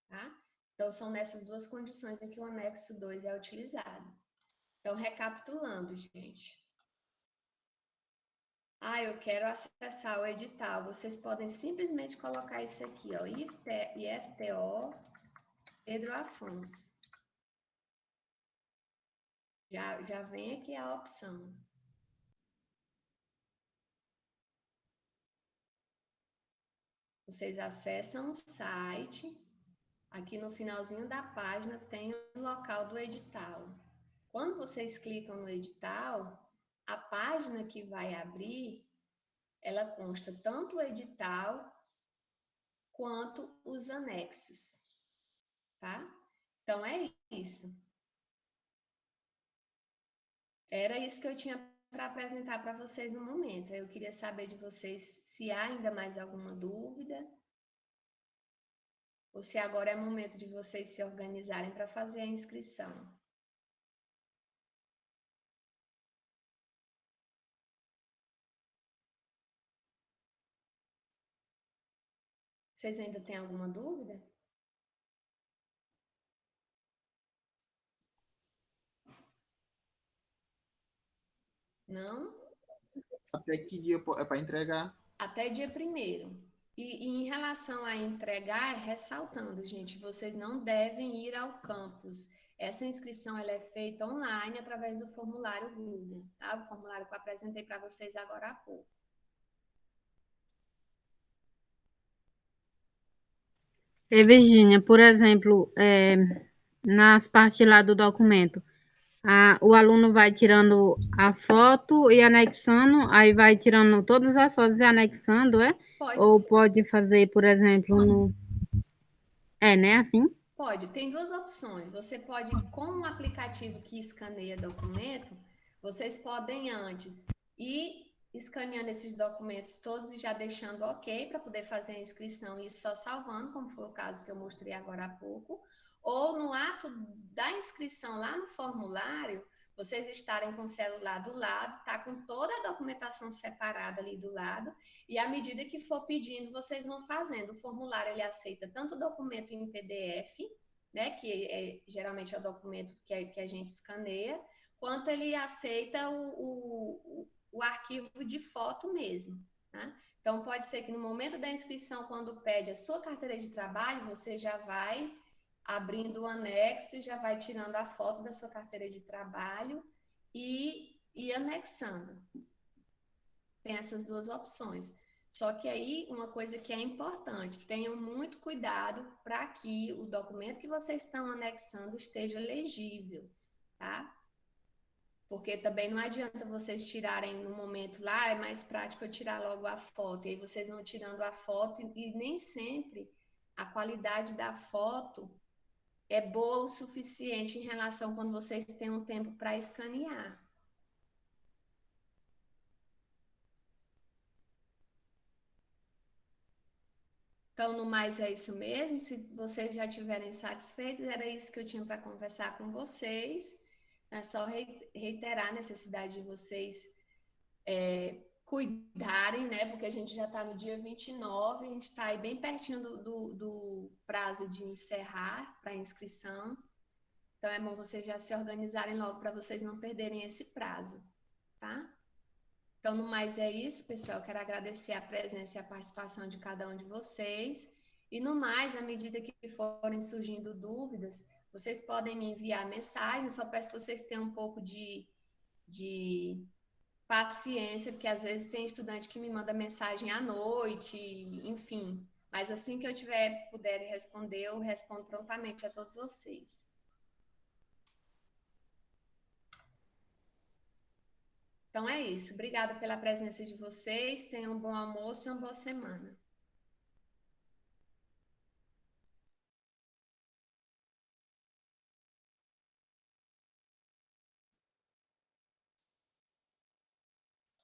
tá? Então, são nessas duas condições em que o anexo 2 é utilizado. Então, recapitulando, gente. Eu quero acessar o edital. Vocês podem simplesmente colocar isso aqui, ó, IFTO Pedro Afonso. Já vem aqui a opção. Vocês acessam o site. Aqui no finalzinho da página tem o local do edital. Quando vocês clicam no edital, a página que vai abrir, ela consta tanto o edital quanto os anexos, tá? Então é isso. Era isso que eu tinha para apresentar para vocês no momento. Eu queria saber de vocês se há ainda mais alguma dúvida ou se agora é momento de vocês se organizarem para fazer a inscrição. Vocês ainda têm alguma dúvida? Não? Até que dia é para entregar? Até dia 1º. E em relação a entregar, ressaltando, gente, vocês não devem ir ao campus. Essa inscrição ela é feita online através do formulário Google, tá? O formulário que eu apresentei para vocês agora há pouco. Virgínia, por exemplo, nas partes lá do documento, o aluno vai tirando a foto e anexando, aí vai tirando todas as fotos e anexando, é? Pode Ou ser. pode fazer, por exemplo, no... né, assim? Pode, tem duas opções. Você pode, com o aplicativo que escaneia documento, vocês podem antes ir escaneando esses documentos todos e já deixando ok para poder fazer a inscrição e ir só salvando, como foi o caso que eu mostrei agora há pouco. Ou no ato da inscrição lá no formulário, vocês estarem com o celular do lado, tá com toda a documentação separada ali do lado, e à medida que for pedindo, vocês vão fazendo. O formulário ele aceita tanto o documento em PDF, né, que geralmente é o documento que a gente escaneia, quanto ele aceita o arquivo de foto mesmo, né? Então, pode ser que no momento da inscrição, quando pede a sua carteira de trabalho, você já vai abrindo o anexo, já vai tirando a foto da sua carteira de trabalho e anexando. Tem essas duas opções. Só que aí, uma coisa que é importante, tenham muito cuidado para que o documento que vocês estão anexando esteja legível, tá? Porque também não adianta vocês tirarem no momento lá, é mais prático eu tirar logo a foto. E aí vocês vão tirando a foto e nem sempre a qualidade da foto é boa o suficiente em relação quando vocês têm um tempo para escanear. Então, no mais é isso mesmo. Se vocês já estiverem satisfeitos, era isso que eu tinha para conversar com vocês. É só reiterar a necessidade de vocês cuidarem, né? Porque a gente já está no dia 29, a gente está aí bem pertinho do prazo de encerrar para inscrição. Então, é bom vocês já se organizarem logo para vocês não perderem esse prazo, tá? Então, no mais é isso, pessoal. Quero agradecer a presença e a participação de cada um de vocês. E no mais, à medida que forem surgindo dúvidas, vocês podem me enviar mensagem. Só peço que vocês tenham um pouco de paciência, porque às vezes tem estudante que me manda mensagem à noite, enfim. Mas assim que eu puder responder, eu respondo prontamente a todos vocês. Então é isso. Obrigada pela presença de vocês. Tenham um bom almoço e uma boa semana.